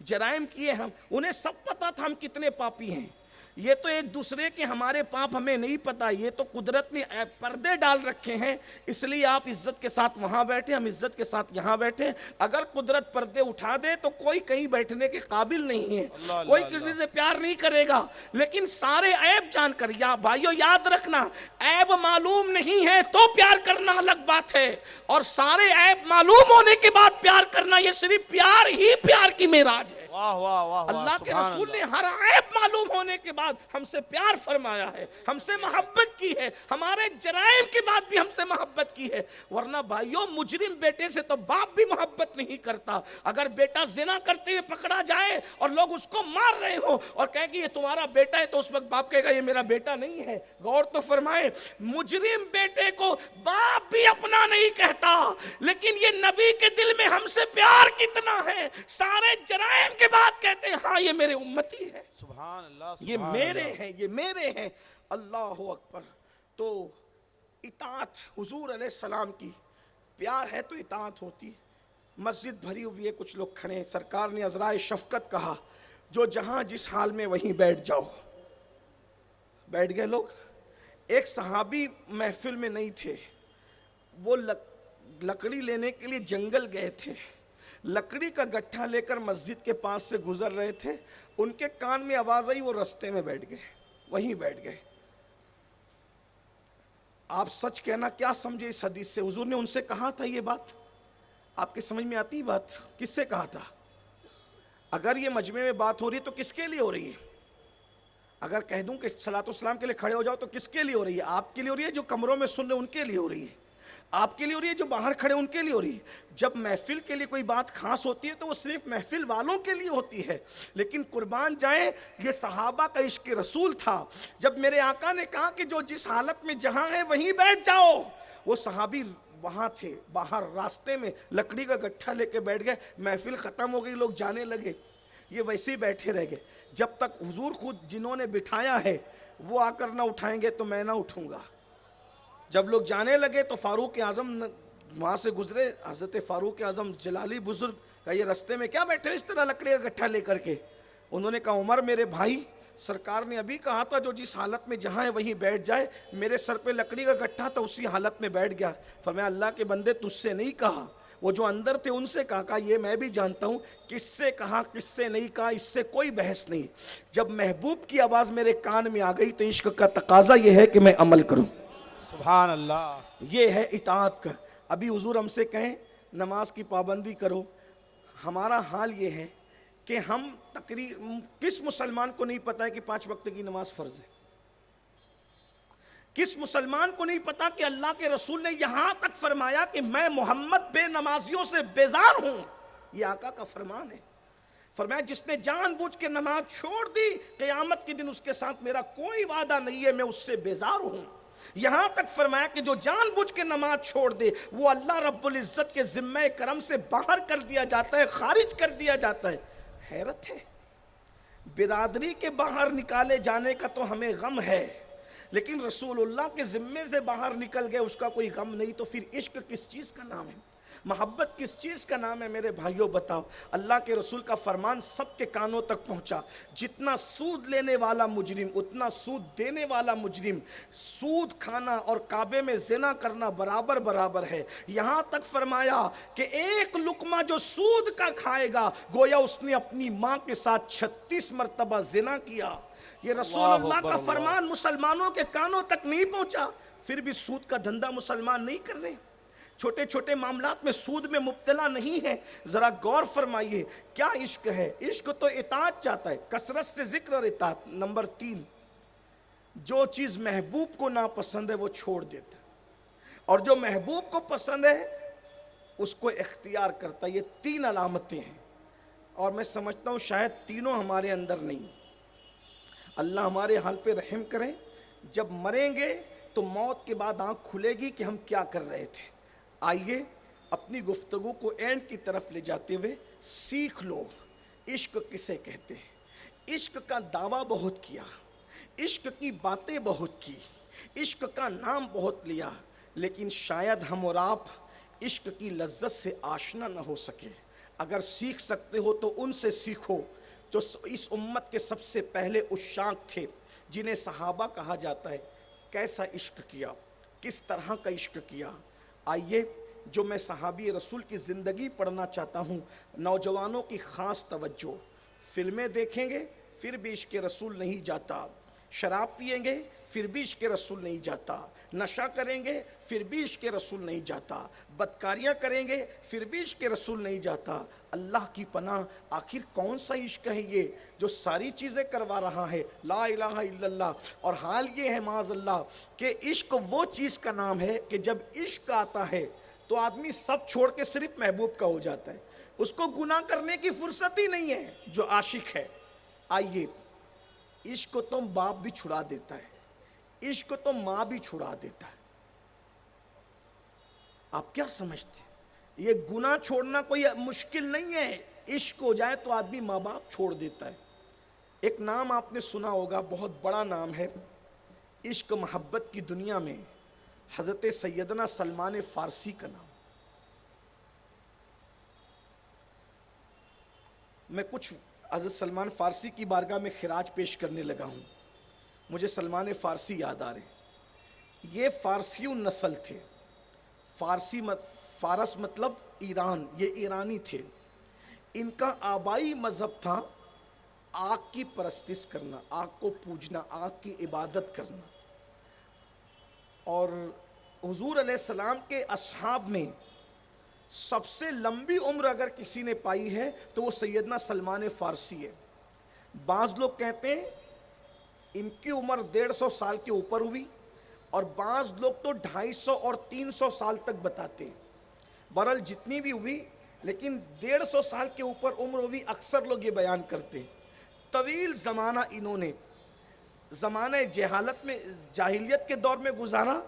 جرائم کیے ہم، انہیں سب پتا تھا ہم کتنے پاپی ہیں۔ یہ تو ایک دوسرے کے ہمارے پاپ ہمیں نہیں پتا، یہ تو قدرت نے پردے ڈال رکھے ہیں، اس لیے آپ عزت کے ساتھ وہاں بیٹھے، ہم عزت کے ساتھ یہاں بیٹھے۔ اگر قدرت پردے اٹھا دے تو کوئی کہیں بیٹھنے کے قابل نہیں ہے، کوئی کسی سے پیار نہیں کرے گا۔ لیکن سارے عیب جان کر، یا بھائیو یاد رکھنا، عیب معلوم نہیں ہے تو پیار کرنا الگ بات ہے، اور سارے عیب معلوم ہونے کے بعد پیار کرنا، یہ صرف پیار ہی پیار کی معراج ہے۔ واہ واہ واہ، اللہ کے رسول نے ہر عیب معلوم ہونے کے بعد ہم سے پیار فرمایا ہے، ہم سے محبت کی ہے، ہمارے جرائم کے بعد بھی ہم سے محبت کی ہے۔ ورنہ بھائیوں مجرم بیٹے سے تو باپ بھی محبت نہیں کرتا۔ اگر بیٹا زنا کرتے ہوئے پکڑا جائے اور لوگ اس کو مار رہے ہوں اور کہیں کہ یہ تمہارا بیٹا ہے، تو اس وقت باپ کہے گا یہ میرا بیٹا نہیں ہے۔ غور تو فرمائے، مجرم بیٹے کو باپ بھی اپنا نہیں کہتا، لیکن یہ نبی کے دل میں ہم سے پیار کتنا ہے، سارے جرائم کے بعد کہتے ہیں ہاں یہ میرے امتی ہے، سبحان اللہ، یہ میرے ہیں، یہ میرے ہیں۔ اللہ اکبر۔ تو اطاعت حضور علیہ السلام کی، پیار ہے تو اطاعت ہوتی ہے۔ مسجد بھری ہوئی ہے، کچھ لوگ کھڑے ہیں، سرکار نے عذرائے شفقت کہا جو جہاں جس حال میں وہیں بیٹھ جاؤ۔ بیٹھ گئے لوگ۔ ایک صحابی محفل میں نہیں تھے، وہ لکڑی لینے کے لیے جنگل گئے تھے، لکڑی کا گٹھا لے کر مسجد کے پاس سے گزر رہے تھے، ان کے کان میں آواز آئی، وہ رستے میں بیٹھ گئے، وہیں بیٹھ گئے۔ آپ سچ کہنا کیا سمجھے اس حدیث سے؟ حضور نے ان سے کہا تھا یہ بات؟ آپ کے سمجھ میں آتی بات؟ کس سے کہا تھا؟ اگر یہ مجمع میں بات ہو رہی ہے تو کس کے لیے ہو رہی ہے؟ اگر کہہ دوں کہ صلاۃ والسلام کے لیے کھڑے ہو جاؤ تو کس کے لیے ہو رہی ہے؟ آپ کے لیے ہو رہی ہے، جو کمروں میں سن رہے ان کے لیے ہو رہی ہے، آپ کے لیے ہو رہی ہے، جو باہر کھڑے ان کے لیے ہو رہی ہے۔ جب محفل کے لیے کوئی بات خاص ہوتی ہے تو وہ صرف محفل والوں کے لیے ہوتی ہے۔ لیکن قربان جائیں، یہ صحابہ کا عشق رسول تھا۔ جب میرے آقا نے کہا کہ جو جس حالت میں جہاں ہے وہیں بیٹھ جاؤ، وہ صحابی وہاں تھے، باہر راستے میں لکڑی کا گٹھا لے کے بیٹھ گئے۔ محفل ختم ہو گئی، لوگ جانے لگے، یہ ویسے ہی بیٹھے رہ گئے۔ جب تک حضور خود جنہوں نے بٹھایا ہے وہ آ کر نہ اٹھائیں گے تو میں نہ اٹھوں گا۔ جب لوگ جانے لگے تو فاروق اعظم وہاں سے گزرے، حضرت فاروق اعظم جلالی بزرگ کا یہ رستے میں کیا بیٹھے اس طرح لکڑی کا گٹھا لے کر کے؟ انہوں نے کہا عمر میرے بھائی، سرکار نے ابھی کہا تھا جو جس حالت میں جہاں ہے وہیں بیٹھ جائے، میرے سر پہ لکڑی کا گٹھا تھا اسی حالت میں بیٹھ گیا۔ فرمایا اللہ کے بندے تجھ سے نہیں کہا، وہ جو اندر تھے ان سے کہا یہ میں بھی جانتا ہوں، کس سے کہا کس سے نہیں کہا اس سے کوئی بحث نہیں۔ جب محبوب کی آواز میرے کان میں آ گئی تو عشق کا تقاضا یہ ہے کہ میں عمل کروں۔ سبحان اللہ، یہ ہے اطاعت کا۔ ابھی حضور ہم سے کہیں نماز کی پابندی کرو، ہمارا حال یہ ہے کہ ہم کس مسلمان کو نہیں پتا ہے کہ 5 وقت کی نماز فرض ہے؟ کس مسلمان کو نہیں پتا کہ اللہ کے رسول نے یہاں تک فرمایا کہ میں محمد بے نمازیوں سے بیزار ہوں؟ یہ آقا کا فرمان ہے۔ فرمایا جس نے جان بوجھ کے نماز چھوڑ دی، قیامت کے دن اس کے ساتھ میرا کوئی وعدہ نہیں ہے، میں اس سے بیزار ہوں۔ یہاں تک فرمایا کہ جو جان بوجھ کے نماز چھوڑ دے وہ اللہ رب العزت کے ذمہ کرم سے باہر کر دیا جاتا ہے، خارج کر دیا جاتا ہے۔ حیرت ہے، برادری کے باہر نکالے جانے کا تو ہمیں غم ہے، لیکن رسول اللہ کے ذمے سے باہر نکل گئے اس کا کوئی غم نہیں۔ تو پھر عشق کس چیز کا نام ہے؟ محبت کس چیز کا نام ہے؟ میرے بھائیوں بتاؤ۔ اللہ کے رسول کا فرمان سب کے کانوں تک پہنچا، جتنا سود لینے والا مجرم اتنا سود دینے والا مجرم، سود کھانا اور کعبے میں زنا کرنا برابر برابر ہے۔ یہاں تک فرمایا کہ ایک لقمہ جو سود کا کھائے گا گویا اس نے اپنی ماں کے ساتھ 36 مرتبہ زنا کیا۔ یہ رسول اللہ کا فرمان مسلمانوں کے کانوں تک نہیں پہنچا، پھر بھی سود کا دھندا مسلمان نہیں کر رہے، چھوٹے چھوٹے معاملات میں سود میں مبتلا نہیں ہے۔ ذرا غور فرمائیے کیا عشق ہے؟ عشق تو اطاعت چاہتا ہے، کثرت سے ذکر اور اطاعت۔ نمبر 3، جو چیز محبوب کو ناپسند ہے وہ چھوڑ دیتا ہے، اور جو محبوب کو پسند ہے اس کو اختیار کرتا ہے۔ یہ 3 علامتیں ہیں، اور میں سمجھتا ہوں شاید تینوں ہمارے اندر نہیں. اللہ ہمارے حال پہ رحم کریں. جب مریں گے تو موت کے بعد آنکھ کھلے گی کہ ہم کیا کر رہے تھے. آئیے اپنی گفتگو کو اینڈ کی طرف لے جاتے ہوئے سیکھ لو عشق کسے کہتے ہیں. عشق کا دعویٰ بہت کیا, عشق کی باتیں بہت کی, عشق کا نام بہت لیا, لیکن شاید ہم اور آپ عشق کی لذت سے آشنا نہ ہو سکے. اگر سیکھ سکتے ہو تو ان سے سیکھو جو اس امت کے سب سے پہلے عشاق تھے, جنہیں صحابہ کہا جاتا ہے. کیسا عشق کیا, کس طرح کا عشق کیا. آئیے جو میں صحابی رسول کی زندگی پڑھنا چاہتا ہوں. نوجوانوں کی خاص توجہ. فلمیں دیکھیں گے پھر بھی عشق رسول نہیں جاتا, شراب پئیں گے پھر بھی عشق رسول نہیں جاتا, نشہ کریں گے پھر بھی عشق رسول نہیں جاتا, بدکاریاں کریں گے پھر بھی عشق رسول نہیں جاتا. اللہ کی پناہ, آخر کون سا عشق ہے یہ جو ساری چیزیں کروا رہا ہے؟ لا الہ الا اللہ. اور حال یہ ہے معاذ اللہ کہ عشق وہ چیز کا نام ہے کہ جب عشق آتا ہے تو آدمی سب چھوڑ کے صرف محبوب کا ہو جاتا ہے, اس کو گناہ کرنے کی فرصت ہی نہیں ہے جو عاشق ہے. آئیے عشق کو تو باپ بھی چھڑا دیتا ہے, عشق کو تو ماں بھی چھڑا دیتا ہے. آپ کیا سمجھتے ہیں؟ یہ گناہ چھوڑنا کوئی مشکل نہیں ہے. عشق ہو جائے تو آدمی ماں باپ چھوڑ دیتا ہے. ایک نام آپ نے سنا ہوگا, بہت بڑا نام ہے عشق محبت کی دنیا میں, حضرت سیدنا سلمان فارسی کا نام. میں کچھ حضرت سلمان فارسی کی بارگاہ میں خراج پیش کرنے لگا ہوں. مجھے سلمان فارسی یاد آ رہے. یہ فارسیوں نسل تھے. فارس مطلب ایران, یہ ایرانی تھے. ان کا آبائی مذہب تھا آگ کی پرستش کرنا, آگ کو پوجنا, آگ کی عبادت کرنا. اور حضور علیہ السلام کے اصحاب میں سب سے لمبی عمر اگر کسی نے پائی ہے تو وہ سیدنا سلمان فارسی ہے. بعض لوگ کہتے ہیں ان کی عمر 150 سال کے اوپر ہوئی, اور بعض لوگ تو 250 اور 300 سال تک بتاتے ہیں. بہرحال جتنی بھی ہوئی, لیکن 150 سال کے اوپر عمر ہوئی اکثر لوگ یہ بیان کرتے ہیں. طویل زمانہ انہوں نے زمانہ جہالت میں, جاہلیت کے دور میں گزارا,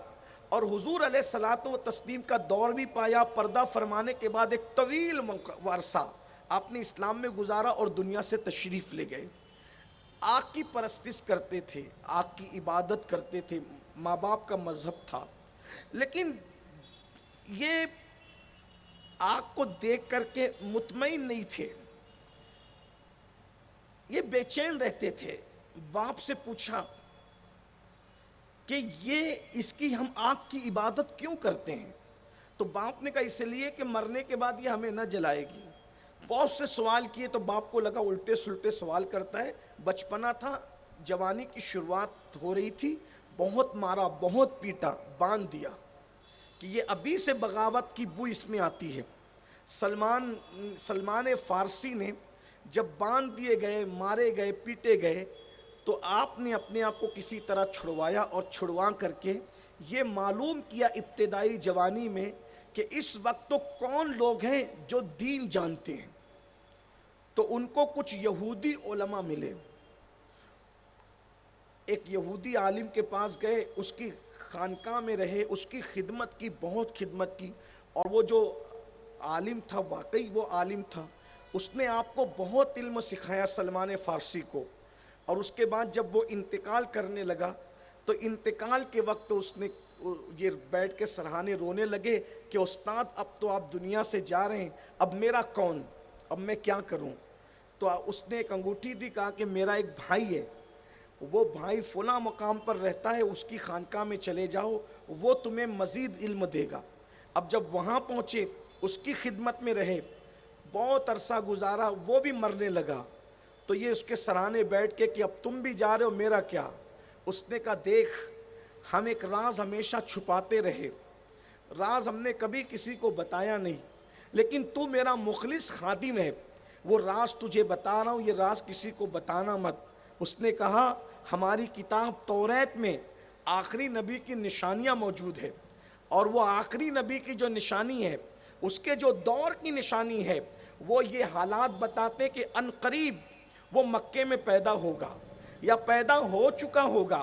اور حضور علیہ الصلوۃ و تسلیم کا دور بھی پایا. پردہ فرمانے کے بعد ایک طویل عرصہ آپ نے اسلام میں گزارا اور دنیا سے تشریف لے گئے. آگ کی پرستش کرتے تھے, آگ کی عبادت کرتے تھے, ماں باپ کا مذہب تھا. لیکن یہ آگ کو دیکھ کر کے مطمئن نہیں تھے, یہ بے چین رہتے تھے. باپ سے پوچھا کہ یہ اس کی ہم آگ کی عبادت کیوں کرتے ہیں؟ تو باپ نے کہا اس لیے کہ مرنے کے بعد یہ ہمیں نہ جلائے گی. بہت سے سوال کیے تو باپ کو لگا الٹے سلٹے سوال کرتا ہے. بچپنا تھا, جوانی کی شروعات ہو رہی تھی, بہت مارا, بہت پیٹا, باندھ دیا کہ یہ ابھی سے بغاوت کی بو اس میں آتی ہے. سلمان فارسی نے جب باندھ دیے گئے, مارے گئے, پیٹے گئے, تو آپ نے اپنے آپ کو کسی طرح چھڑوایا, اور چھڑوا کر کے یہ معلوم کیا ابتدائی جوانی میں کہ اس وقت تو کون لوگ ہیں جو دین جانتے ہیں. تو ان کو کچھ یہودی علماء ملے. ایک یہودی عالم کے پاس گئے, اس کی خانقاہ میں رہے, اس کی خدمت کی, بہت خدمت کی. اور وہ جو عالم تھا, واقعی وہ عالم تھا, اس نے آپ کو بہت علم سکھایا سلمان فارسی کو. اور اس کے بعد جب وہ انتقال کرنے لگا تو انتقال کے وقت اس نے یہ بیٹھ کے سرہانے رونے لگے کہ استاد اب تو آپ دنیا سے جا رہے ہیں, اب میرا کون, اب میں کیا کروں؟ تو اس نے ایک انگوٹھی دی, کہا کہ میرا ایک بھائی ہے, وہ بھائی فلاں مقام پر رہتا ہے, اس کی خانقاہ میں چلے جاؤ, وہ تمہیں مزید علم دے گا. اب جب وہاں پہنچے, اس کی خدمت میں رہے, بہت عرصہ گزارا, وہ بھی مرنے لگا. تو یہ اس کے سرانے بیٹھ کے کہ اب تم بھی جا رہے ہو, میرا کیا؟ اس نے کہا دیکھ, ہم ایک راز ہمیشہ چھپاتے رہے, راز ہم نے کبھی کسی کو بتایا نہیں, لیکن تو میرا مخلص خادم ہے, وہ راز تجھے بتا رہا ہوں, یہ راز کسی کو بتانا مت. اس نے کہا ہماری کتاب توریت میں آخری نبی کی نشانیاں موجود ہے, اور وہ آخری نبی کی جو نشانی ہے, اس کے جو دور کی نشانی ہے, وہ یہ حالات بتاتے کہ ان قریب وہ مکے میں پیدا ہوگا یا پیدا ہو چکا ہوگا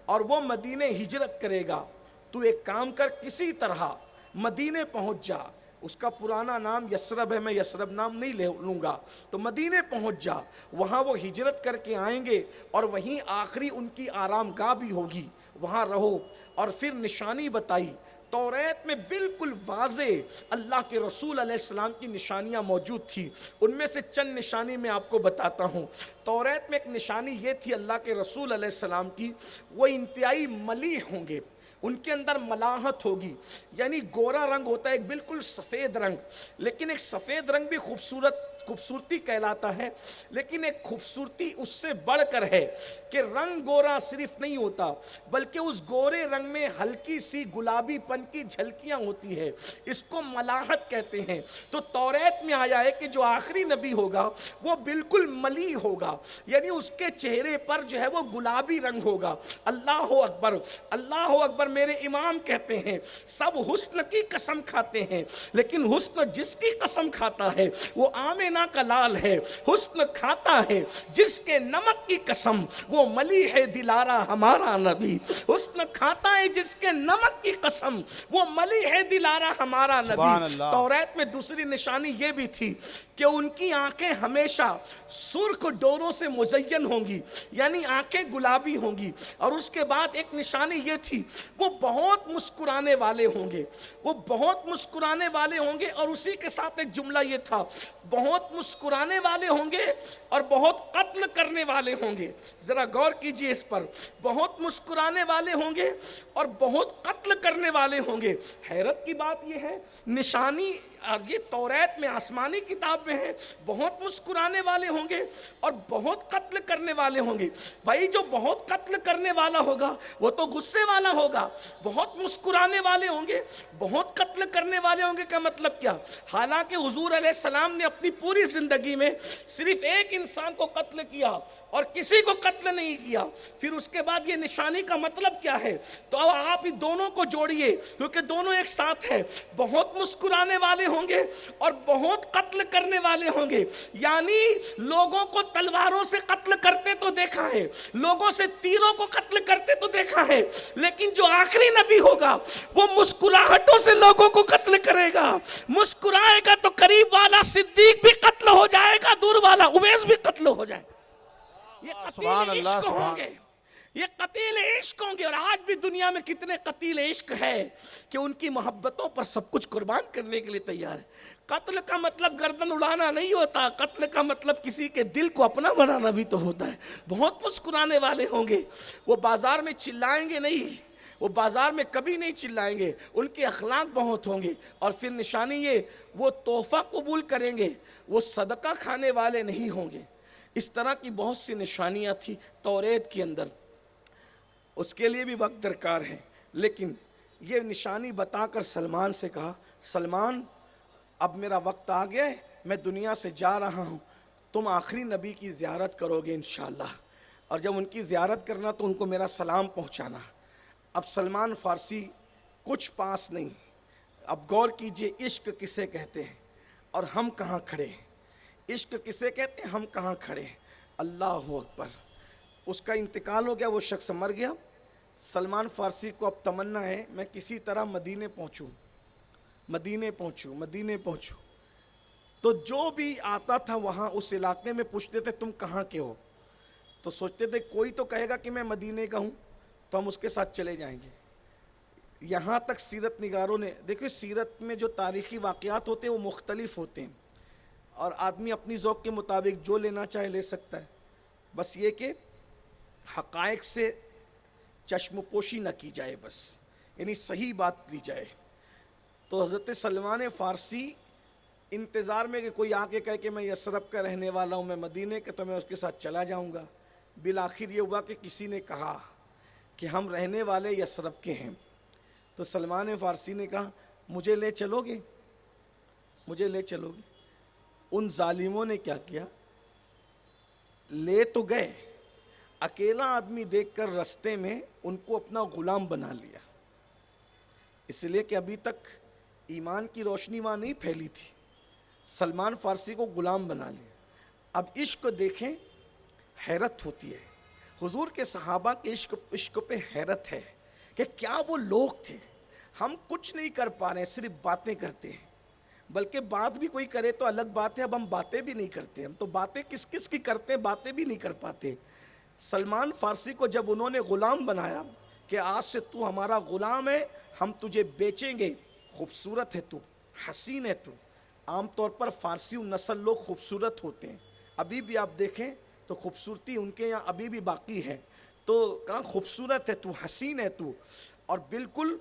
اور وہ مدینے ہجرت کرے گا، تو ایک کام کر، کسی طرح مدینے پہنچ جا، اس کا پرانا نام یثرب ہے، میں یثرب نام نہیں لے لوں گا، تو مدینے پہنچ جا، وہاں وہ ہجرت کر کے آئیں گے اور وہیں آخری ان کی آرام گاہ بھی ہوگی، وہاں رہو۔ اور پھر نشانی بتائی، توریت میں بالکل واضح اللہ کے رسول علیہ السلام کی نشانیاں موجود تھی، ان میں سے چند نشانی میں آپ کو بتاتا ہوں۔ توریت میں ایک نشانی یہ تھی اللہ کے رسول علیہ السلام کی، وہ انتہائی ملیح ہوں گے، ان کے اندر ملاحت ہوگی، یعنی گورا رنگ ہوتا ہے ایک بالکل سفید رنگ، لیکن ایک سفید رنگ بھی خوبصورتی کہلاتا ہے، لیکن ایک خوبصورتی اس سے بڑھ کر ہے کہ رنگ گورا صرف نہیں ہوتا، بلکہ اس گورے رنگ میں ہلکی سی گلابی پن کی جھلکیاں ہوتی ہے، اس کو ملاحت کہتے ہیں۔ تو توریت میں آیا ہے کہ جو آخری نبی ہوگا وہ بالکل ملی ہوگا، یعنی اس کے چہرے پر جو ہے وہ گلابی رنگ ہوگا۔ اللہ اکبر، اللہ اکبر۔ میرے امام کہتے ہیں سب حسن کی قسم کھاتے ہیں، لیکن حسن جس کی قسم کھاتا ہے وہ آمینہ کا لال ہے۔ حسن کھاتا ہے جس کے نمک کی قسم، وہ ملی ہے دلارا ہمارا نبی۔ حسن کھاتا ہے جس کے نمک کی قسم، وہ ملی ہے دلارا ہمارا سبحان نبی۔ اللہ۔ توریت میں دوسری نشانی یہ بھی تھی کہ ان کی آنکھیں ہمیشہ سرخ ڈوروں سے مزین ہوں گی، یعنی آنکھیں گلابی ہوں گی۔ اور اس کے بعد ایک نشانی یہ تھی، وہ بہت مسکرانے والے ہوں گے، وہ بہت مسکرانے والے ہوں گے۔ اور اسی کے ساتھ ایک جملہ یہ تھا، بہت مسکرانے والے ہوں گے اور بہت قتل کرنے والے ہوں گے۔ ذرا غور کیجئے اس پر، بہت مسکرانے والے ہوں گے اور بہت قتل کرنے والے ہوں گے۔ حیرت کی بات یہ ہے، نشانی یہ توریت میں آسمانی کتاب میں ہے، بہت مسکرانے والے ہوں گے اور بہت قتل کرنے والے ہوں گے۔ بھائی جو بہت قتل کرنے والا ہوگا وہ تو غصے والا ہوگا، بہت مسکرانے والے ہوں گے، بہت قتل کرنے والے ہوں گے کا مطلب کیا؟ حالانکہ حضور علیہ السلام نے اپنی پوری زندگی میں صرف ایک انسان کو قتل کیا اور کسی کو قتل نہیں کیا۔ پھر اس کے بعد یہ نشانی کا مطلب کیا ہے؟ تو اب آپ ان دونوں کو جوڑیے، کیونکہ دونوں ایک ساتھ ہیں، بہت مسکرانے والے ہوں گے اور بہت قتل کرنے والے ہوں گے، یعنی لوگوں کو تلواروں سے قتل کرتے تو دیکھا ہے، لوگوں سے تیروں کو قتل کرتے تو دیکھا ہے، لیکن جو آخری نبی ہوگا وہ مسکراہٹوں سے لوگوں کو قتل کرے گا۔ مسکرائے گا تو قریب والا صدیق بھی قتل ہو جائے گا، دور والا اویس بھی قتل ہو جائے گا۔ یہ سبحان قتیل اللہ، عشق ہوں سبحان گے، یہ قتیل عشق ہوں گے۔ اور آج بھی دنیا میں کتنے قتیل عشق ہے کہ ان کی محبتوں پر سب کچھ قربان کرنے کے لیے تیار ہے۔ قتل کا مطلب گردن اڑانا نہیں ہوتا، قتل کا مطلب کسی کے دل کو اپنا بنانا بھی تو ہوتا ہے۔ بہت مسکرانے والے ہوں گے، وہ بازار میں چلائیں گے نہیں، وہ بازار میں کبھی نہیں چلائیں گے، ان کے اخلاق بہت ہوں گے۔ اور پھر نشانی یہ، وہ تحفہ قبول کریں گے، وہ صدقہ کھانے والے نہیں ہوں گے۔ اس طرح کی بہت سی نشانیاں تھی توریت کے اندر، اس کے لیے بھی وقت درکار ہے، لیکن یہ نشانی بتا کر سلمان سے کہا، سلمان اب میرا وقت آ گیا ہے، میں دنیا سے جا رہا ہوں، تم آخری نبی کی زیارت کرو گے انشاءاللہ، اور جب ان کی زیارت کرنا تو ان کو میرا سلام پہنچانا۔ اب سلمان فارسی کچھ پاس نہیں۔ اب غور کیجئے عشق کسے کہتے ہیں اور ہم کہاں کھڑے ہیں، عشق کسے کہتے ہیں، ہم کہاں کھڑے ہیں۔ اللہ اکبر، اس کا انتقال ہو گیا، وہ شخص مر گیا۔ سلمان فارسی کو اب تمنا ہے میں کسی طرح مدینے پہنچوں، مدینے پہنچوں، مدینے پہنچوں۔ تو جو بھی آتا تھا وہاں اس علاقے میں پوچھتے تھے تم کہاں کے ہو، تو سوچتے تھے کوئی تو کہے گا کہ میں مدینے کا ہوں تو ہم اس کے ساتھ چلے جائیں گے۔ یہاں تک سیرت نگاروں نے دیکھو، سیرت میں جو تاریخی واقعات ہوتے ہیں وہ مختلف ہوتے ہیں، اور آدمی اپنی ذوق کے مطابق جو لینا چاہے لے سکتا ہے، بس یہ کہ حقائق سے چشم پوشی نہ کی جائے، بس یعنی صحیح بات لی جائے۔ تو حضرت سلمان فارسی انتظار میں کہ کوئی آ کے کہے کہ میں یثرب کا رہنے والا ہوں، میں مدینے کا، تو میں اس کے ساتھ چلا جاؤں گا۔ بالآخر یہ ہوا کہ کسی نے کہا کہ ہم رہنے والے یثرب کے ہیں، تو سلمان فارسی نے کہا مجھے لے چلو گے، مجھے لے چلو گے۔ ان ظالموں نے کیا کیا، لے تو گئے، اکیلا آدمی دیکھ کر رستے میں ان کو اپنا غلام بنا لیا، اس لیے کہ ابھی تک ایمان کی روشنی وہاں نہیں پھیلی تھی۔ سلمان فارسی کو غلام بنا لیا۔ اب عشق دیکھیں، حیرت ہوتی ہے، حضور کے صحابہ کے عشق پہ حیرت ہے کہ کیا وہ لوگ تھے۔ ہم کچھ نہیں کر پا رہے ہیں، صرف باتیں کرتے ہیں، بلکہ بات بھی کوئی کرے تو الگ بات ہے، اب ہم باتیں بھی نہیں کرتے، ہم تو باتیں کس کس کی کرتے ہیں، باتیں بھی نہیں کر پاتے۔ سلمان فارسی کو جب انہوں نے غلام بنایا کہ آج سے تو ہمارا غلام ہے، ہم تجھے بیچیں گے، خوبصورت ہے تو، حسین ہے تو۔ عام طور پر فارسی نسل لوگ خوبصورت ہوتے ہیں، ابھی بھی آپ دیکھیں تو خوبصورتی ان کے یہاں ابھی بھی باقی ہے، تو کہاں خوبصورت ہے تو، حسین ہے تو، اور بالکل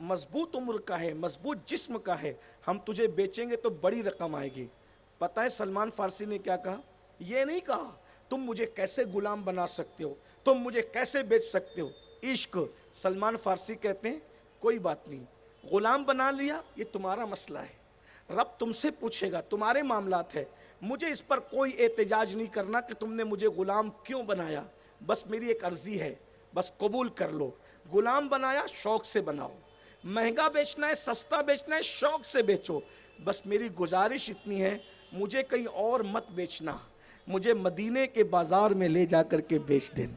مضبوط عمر کا ہے، مضبوط جسم کا ہے، ہم تجھے بیچیں گے تو بڑی رقم آئے گی۔ پتہ ہے سلمان فارسی نے کیا کہا؟ یہ نہیں کہا تم مجھے کیسے غلام بنا سکتے ہو، تم مجھے کیسے بیچ سکتے ہو۔ عشق۔ سلمان فارسی کہتے ہیں کوئی بات نہیں، غلام بنا لیا یہ تمہارا مسئلہ ہے، رب تم سے پوچھے گا، تمہارے معاملات ہے، مجھے اس پر کوئی احتجاج نہیں کرنا کہ تم نے مجھے غلام کیوں بنایا، بس میری ایک عرضی ہے، بس قبول کر لو۔ غلام بنایا، شوق سے بناؤ، مہنگا بیچنا ہے، سستا بیچنا ہے، شوق سے بیچو، بس میری گزارش اتنی ہے، مجھے کہیں اور مت بیچنا، مجھے مدینے کے بازار میں لے جا کر کے بیچ دینا،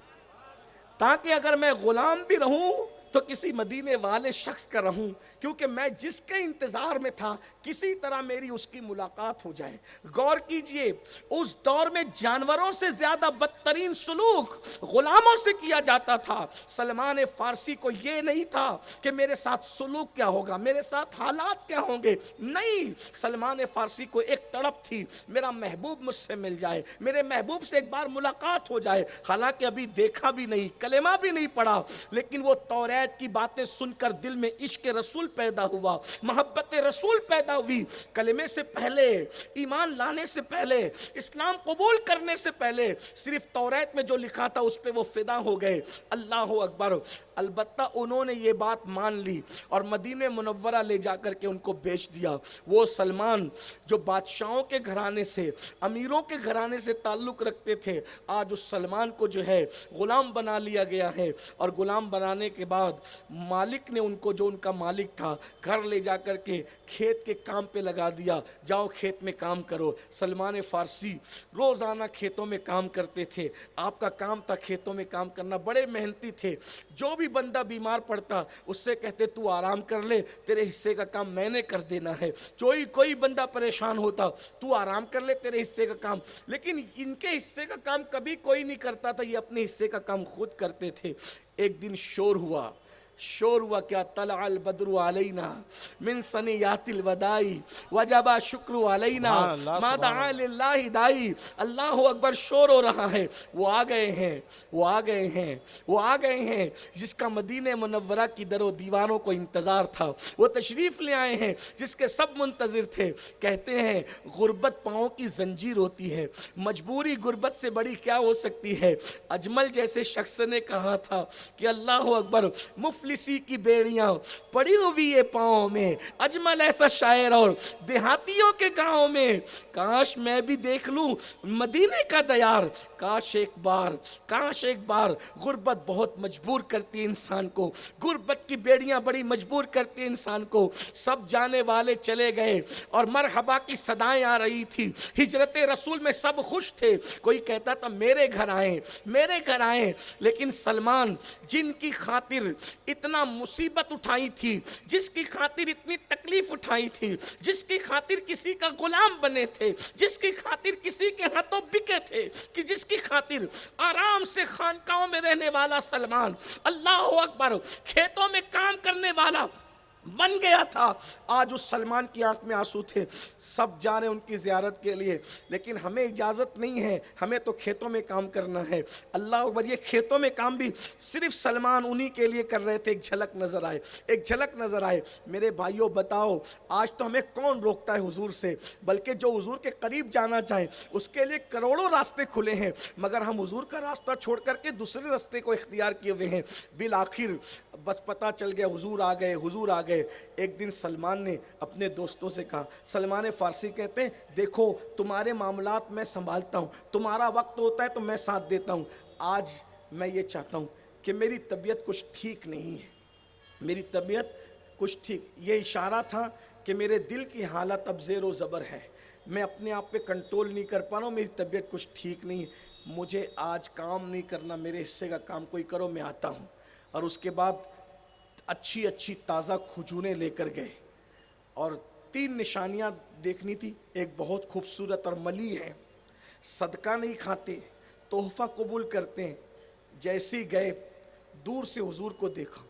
تاکہ اگر میں غلام بھی رہوں تو کسی مدینے والے شخص کا رہوں، کیونکہ میں جس کے انتظار میں تھا کسی طرح میری اس کی ملاقات ہو جائے۔ غور کیجئے، اس دور میں جانوروں سے زیادہ بدترین سلوک غلاموں سے کیا جاتا تھا۔ سلمان فارسی کو یہ نہیں تھا کہ میرے ساتھ سلوک کیا ہوگا، میرے ساتھ حالات کیا ہوں گے، نہیں، سلمان فارسی کو ایک تڑپ تھی، میرا محبوب مجھ سے مل جائے، میرے محبوب سے ایک بار ملاقات ہو جائے، حالانکہ ابھی دیکھا بھی نہیں، کلمہ بھی نہیں پڑھا، لیکن وہ توریت کی باتیں سن کر دل میں عشق رسول پیدا ہوا، محبت رسول پیدا ہوئی۔ کلمے سے پہلے، ایمان لانے سے پہلے، اسلام قبول کرنے سے پہلے صرف توریت میں جو لکھا تھا اس پہ وہ فدا ہو گئے۔ اللہ اکبر۔ البتہ انہوں نے یہ بات مان لی اور مدینہ منورہ لے جا کر کے ان کو بیچ دیا۔ وہ سلمان جو بادشاہوں کے گھرانے سے، امیروں کے گھرانے سے تعلق رکھتے تھے، آج اس سلمان کو جو ہے غلام بنا لیا گیا ہے، اور غلام بنانے کے بعد مالک نے ان کو، جو ان کا مالک تھا، گھر لے جا کر کے کھیت کے کام پہ لگا دیا، جاؤ کھیت میں کام کرو۔ سلمان فارسی روزانہ کھیتوں میں کام کرتے تھے، آپ کا کام تھا کھیتوں میں کام کرنا، بڑے محنتی تھے۔ جو بھی بندہ بیمار پڑتا اس سے کہتے تو آرام کر لے، تیرے حصے کا کام میں نے کر دینا ہے۔ کوئی بندہ پریشان ہوتا، تو آرام کر لے، تیرے حصے کا کام۔ لیکن ان کے حصے کا کام کبھی کوئی نہیں کرتا تھا، یہ اپنے حصے کا کام خود کرتے تھے۔ ایک دن شور ہوا کیا؟ طلع البدر علینا من ثنیات الوداع وجب شکر علینا ما دعا للہ دائی۔ اللہ اکبر، شور ہو رہا ہے، وہ آ گئے ہیں جس کا مدینہ منورہ کی در و دیواروں کو انتظار تھا، وہ تشریف لے آئے ہیں جس کے سب منتظر تھے۔ کہتے ہیں غربت پاؤں کی زنجیر ہوتی ہے، مجبوری غربت سے بڑی کیا ہو سکتی ہے۔ اجمل جیسے شخص نے کہا تھا کہ اللہ اکبر، مفلسی کی بیڑیاں پڑی ہوئی ہے پاؤں میں، اجمل ایسا شاعر اور دیہاتیوں کے گاؤں میں، کاش میں بھی دیکھ لوں مدینے کا دیار، کاش ایک بار۔ غربت بہت مجبور کرتی ہے انسان کو، غربت کی بیڑیاں بڑی مجبور کرتی ہیں انسان کو۔ سب جانے والے چلے گئے اور مرحبا کی صدائیں آ رہی تھی، ہجرت رسول میں سب خوش تھے، کوئی کہتا تھا میرے گھر آئیں، لیکن سلمان جن کی خاطر اتنا مصیبت اٹھائی تھی، جس کی خاطر اتنی تکلیف اٹھائی تھی، جس کی خاطر کسی کا غلام بنے تھے، جس کی خاطر کسی کے ہاتھوں بکے تھے، کہ جس کی خاطر آرام سے خانقاہوں میں رہنے والا سلمان، اللہ اکبر، کھیتوں میں کام کرنے والا بن گیا تھا، آج اس سلمان کی آنکھ میں آنسو تھے۔ سب جا رہے ان کی زیارت کے لیے، لیکن ہمیں اجازت نہیں ہے، ہمیں تو کھیتوں میں کام کرنا ہے۔ اللہ اکبر، یہ کھیتوں میں کام بھی صرف سلمان انہی کے لیے کر رہے تھے۔ ایک جھلک نظر آئے۔ میرے بھائیوں بتاؤ، آج تو ہمیں کون روکتا ہے حضور سے؟ بلکہ جو حضور کے قریب جانا چاہے اس کے لیے کروڑوں راستے کھلے ہیں، مگر ہم حضور کا راستہ چھوڑ کر کے دوسرے راستے کو اختیار کیے ہوئے ہیں۔ بالآخر بس پتہ چل گیا حضور آ گئے۔ ایک دن سلمان نے اپنے دوستوں سے کہا، سلمان فارسی کہتے ہیں دیکھو تمہارے معاملات میں سنبھالتا ہوں، تمہارا وقت ہوتا ہے تو میں ساتھ دیتا ہوں، آج میں یہ چاہتا ہوں کہ میری طبیعت کچھ ٹھیک نہیں ہے، یہ اشارہ تھا کہ میرے دل کی حالت اب زیر و زبر ہے، میں اپنے آپ پہ کنٹرول نہیں کر پا رہا ہوں، میری طبیعت کچھ ٹھیک نہیں ہے، مجھے آج کام نہیں کرنا، میرے حصے کا کام کوئی کرو، میں آتا ہوں۔ اور اس کے بعد اچھی اچھی تازہ کھجوریں لے کر گئے، اور 3 نشانیاں دیکھنی تھی۔ ایک بہت خوبصورت اور ملی ہے، صدقہ نہیں کھاتے، تحفہ قبول کرتے ہیں۔ جیسے گئے دور سے حضور کو دیکھا،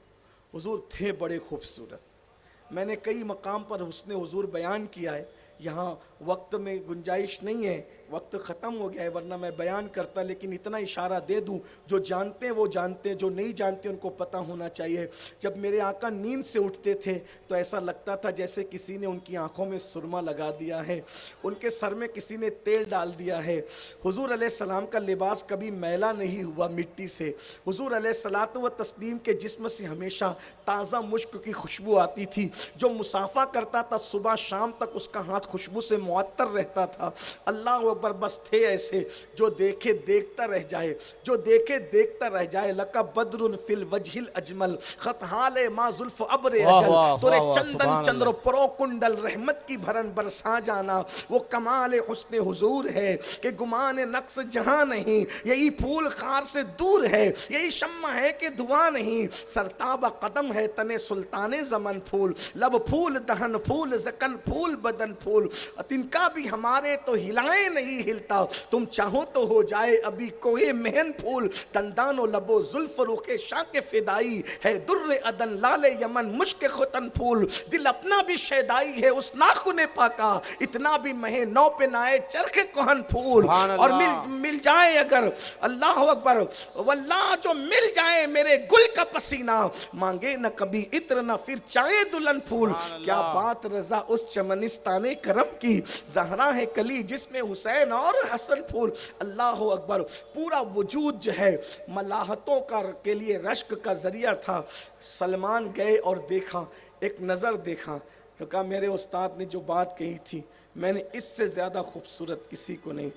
حضور تھے بڑے خوبصورت۔ میں نے کئی مقام پر حسن حضور بیان کیا ہے، یہاں وقت میں گنجائش نہیں ہے، وقت ختم ہو گیا ہے، ورنہ میں بیان کرتا، لیکن اتنا اشارہ دے دوں، جو جانتے ہیں وہ جانتے ہیں، جو نہیں جانتے ان کو پتہ ہونا چاہیے۔ جب میرے آقا نیند سے اٹھتے تھے تو ایسا لگتا تھا جیسے کسی نے ان کی آنکھوں میں سرما لگا دیا ہے، ان کے سر میں کسی نے تیل ڈال دیا ہے۔ حضور علیہ السلام کا لباس کبھی میلا نہیں ہوا مٹی سے، حضور علیہ الصلوۃ و تسلیم کے جسم سے ہمیشہ تازہ مشک کی خوشبو آتی تھی۔ جو مسافہ کرتا تھا صبح شام تک اس کا ہاتھ خوشبو سے معطر رہتا تھا۔ اللہ اکبر، بس تھے ایسے جو دیکھے دیکھتا رہ جائے، جو دیکھے دیکھتا رہ جائے۔ لَقَ بَدْرٌ فِي الْوَجْهِ الْأَجْمَلِ خط حال ما زلف ابر اجل، تورے چندن چندر پرو کنڈل رحمت کی بھرن برسا جانا۔ وہ کمال حسن حضور ہے کہ گمان نقص جہاں نہیں، یہی پھول خار سے دور ہے، یہی شمع ہے کہ دھواں نہیں۔ سرتاب قدم ہے تن سلطان زمن پھول، لب پھول دہن پھول زکن پھول بدن پھول، تنکا بھی ہمارے تو ہلائیں نہیں ہلتا، تم چاہو تو ہو جائے ابھی کوئی مہن پھول۔ دندان و لب و زلف رخ شاہ کے فدائی ہے، در عدن لال یمن مشک ختن پھول۔ دل اپنا بھی شیدائی ہے اس ناخن پاکا، اتنا بھی مہے نو پہ نائے چرخ کہن پھول۔ اور مل جائے اگر، اللہ اکبر، واللہ جو مل جائے میرے گل کا پسینہ، مانگے نہ کبھی عطر نہ پھر چائے دلہن پھول۔ کیا بات رضا اس چمنستان کرم کی، زہرا ہے کلی جس میں حسین اور حسن پھول۔ اللہ اکبر، پورا وجود جو ہے ملاحتوں کا کے لیے رشک کا ذریعہ تھا۔ سلمان گئے اور دیکھا، ایک نظر دیکھا تو کہا میرے استاد نے جو بات کہی تھی، میں نے اس سے زیادہ خوبصورت کسی کو نہیں،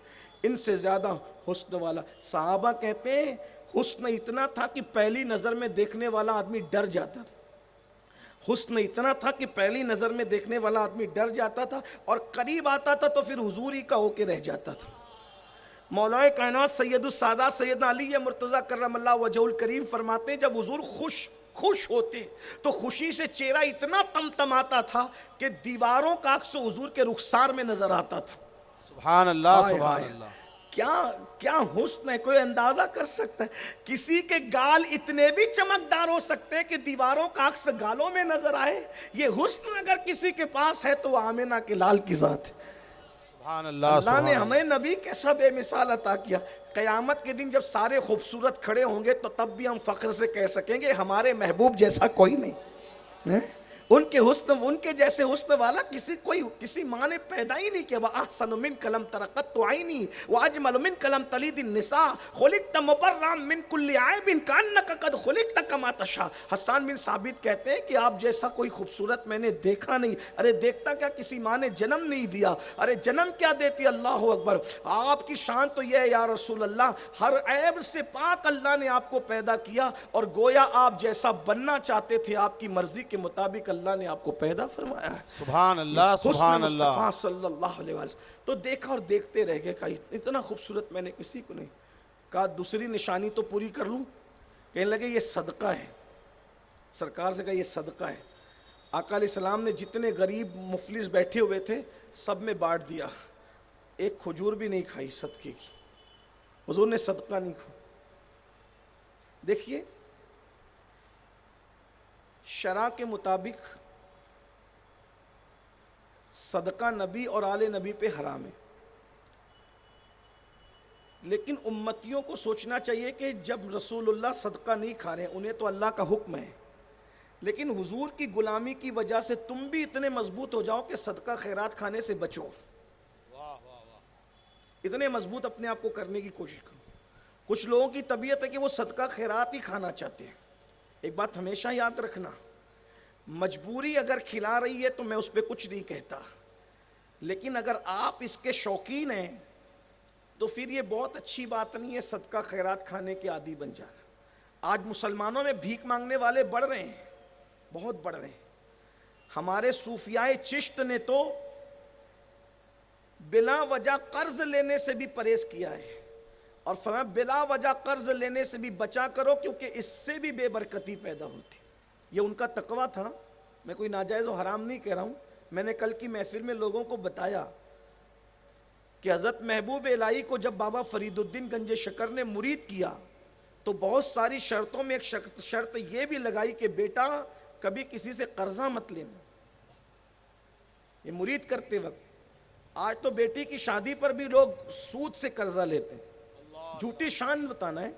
ان سے زیادہ حسن والا۔ صحابہ کہتے ہیں حسن اتنا تھا کہ پہلی نظر میں دیکھنے والا آدمی ڈر جاتا تھا، حسن اتنا تھا کہ پہلی نظر میں دیکھنے والا آدمی ڈر جاتا تھا، اور قریب آتا تھا تو پھر حضور ہی کا ہو کے رہ جاتا تھا۔ مولا کائنات سید السادہ سیدنا علی مرتضیٰ کرم اللہ وجہہ الکریم فرماتے ہیں جب حضور خوش ہوتے تو خوشی سے چہرہ اتنا تمتماتا تھا کہ دیواروں کا عکس حضور کے رخسار میں نظر آتا تھا۔ سبحان اللہ، سبحان اللہ، کیا حسن ہے، کوئی اندازہ کر سکتا ہے؟ کسی کے گال اتنے بھی چمکدار ہو سکتے ہیں کہ دیواروں کا عکس گالوں میں نظر آئے۔ یہ حسن اگر کسی کے پاس ہے تو آمنہ کے لال کی ذات ہے۔ سبحان اللہ، اللہ نے ہمیں نبی کیسا بے مثال عطا کیا۔ قیامت کے دن جب سارے خوبصورت کھڑے ہوں گے تو تب بھی ہم فخر سے کہہ سکیں گے ہمارے محبوب جیسا کوئی نہیں، ان کے حسن، ان کے جیسے حسن والا کسی ماں نے پیدا ہی نہیں کیا۔ وَأَحْسَنُ مِنْكَ لَمْ تَرَ قَطُّ عَيْنِي وَأَجْمَلُ مِنْكَ لَمْ تَلِدِ النِّسَاءُ خُلِقْتَ مُبَرًّا مِنْ كُلِّ عَيْبٍ كَأَنَّكَ قَدْ خُلِقْتَ كَمَا تَشَاءُ۔ حسان بن ثابت کہتے ہیں کہ آپ جیسا کوئی خوبصورت میں نے دیکھا نہیں۔ ارے دیکھتا کیا، کسی ماں نے جنم نہیں دیا، ارے جنم کیا دیتی۔ اللہ اکبر، آپ کی شان تو یہ ہے یا رسول اللہ، ہر عیب سے پاک اللہ نے آپ کو پیدا کیا، اور گویا آپ جیسا بننا چاہتے تھے آپ کی مرضی کے مطابق اللہ نے آپ کو پیدا فرمایا ہے۔ سبحان اللہ، سبحان حسن اللہ۔ مصطفیٰ صلی اللہ علیہ وسلم تو دیکھا اور دیکھتے رہ گئے، کہا اتنا خوبصورت میں نے کسی کو نہیں۔ کہا دوسری نشانی تو پوری کر لوں؟ کہنے لگے یہ صدقہ ہے۔ سرکار سے کہا یہ صدقہ ہے۔ آقا علیہ السلام نے جتنے غریب مفلس بیٹھے ہوئے تھے سب میں بانٹ دیا، ایک کھجور بھی نہیں کھائی صدقے کی۔ حضور نے صدقہ نہیں کھایا۔ دیکھیے شرع کے مطابق صدقہ نبی اور آل نبی پہ حرام ہے، لیکن امتیوں کو سوچنا چاہیے کہ جب رسول اللہ صدقہ نہیں کھا رہے ہیں، انہیں تو اللہ کا حکم ہے، لیکن حضور کی غلامی کی وجہ سے تم بھی اتنے مضبوط ہو جاؤ کہ صدقہ خیرات کھانے سے بچو، اتنے مضبوط اپنے آپ کو کرنے کی کوشش کرو۔ کچھ لوگوں کی طبیعت ہے کہ وہ صدقہ خیرات ہی کھانا چاہتے ہیں۔ ایک بات ہمیشہ یاد رکھنا، مجبوری اگر کھلا رہی ہے تو میں اس پہ کچھ نہیں کہتا، لیکن اگر آپ اس کے شوقین ہیں تو پھر یہ بہت اچھی بات نہیں ہے صدقہ خیرات کھانے کے عادی بن جانا۔ آج مسلمانوں میں بھیک مانگنے والے بڑھ رہے ہیں، بہت بڑھ رہے ہیں۔ ہمارے صوفیائے چشت نے تو بلا وجہ قرض لینے سے بھی پرہیز کیا ہے، اور فرمایا بلا وجہ قرض لینے سے بھی بچا کرو کیونکہ اس سے بھی بے برکتی پیدا ہوتی۔ یہ ان کا تقویٰ تھا۔ میں کوئی ناجائز و حرام نہیں کہہ رہا ہوں۔ میں نے کل کی محفل میں لوگوں کو بتایا کہ حضرت محبوب الہی کو جب بابا فرید الدین گنج شکر نے مرید کیا تو بہت ساری شرطوں میں ایک شرط یہ بھی لگائی کہ بیٹا کبھی کسی سے قرضہ مت لینا، یہ مرید کرتے وقت۔ آج تو بیٹی کی شادی پر بھی لوگ سود سے قرضہ لیتے ہیں، جھوٹی شان بتانا ہے،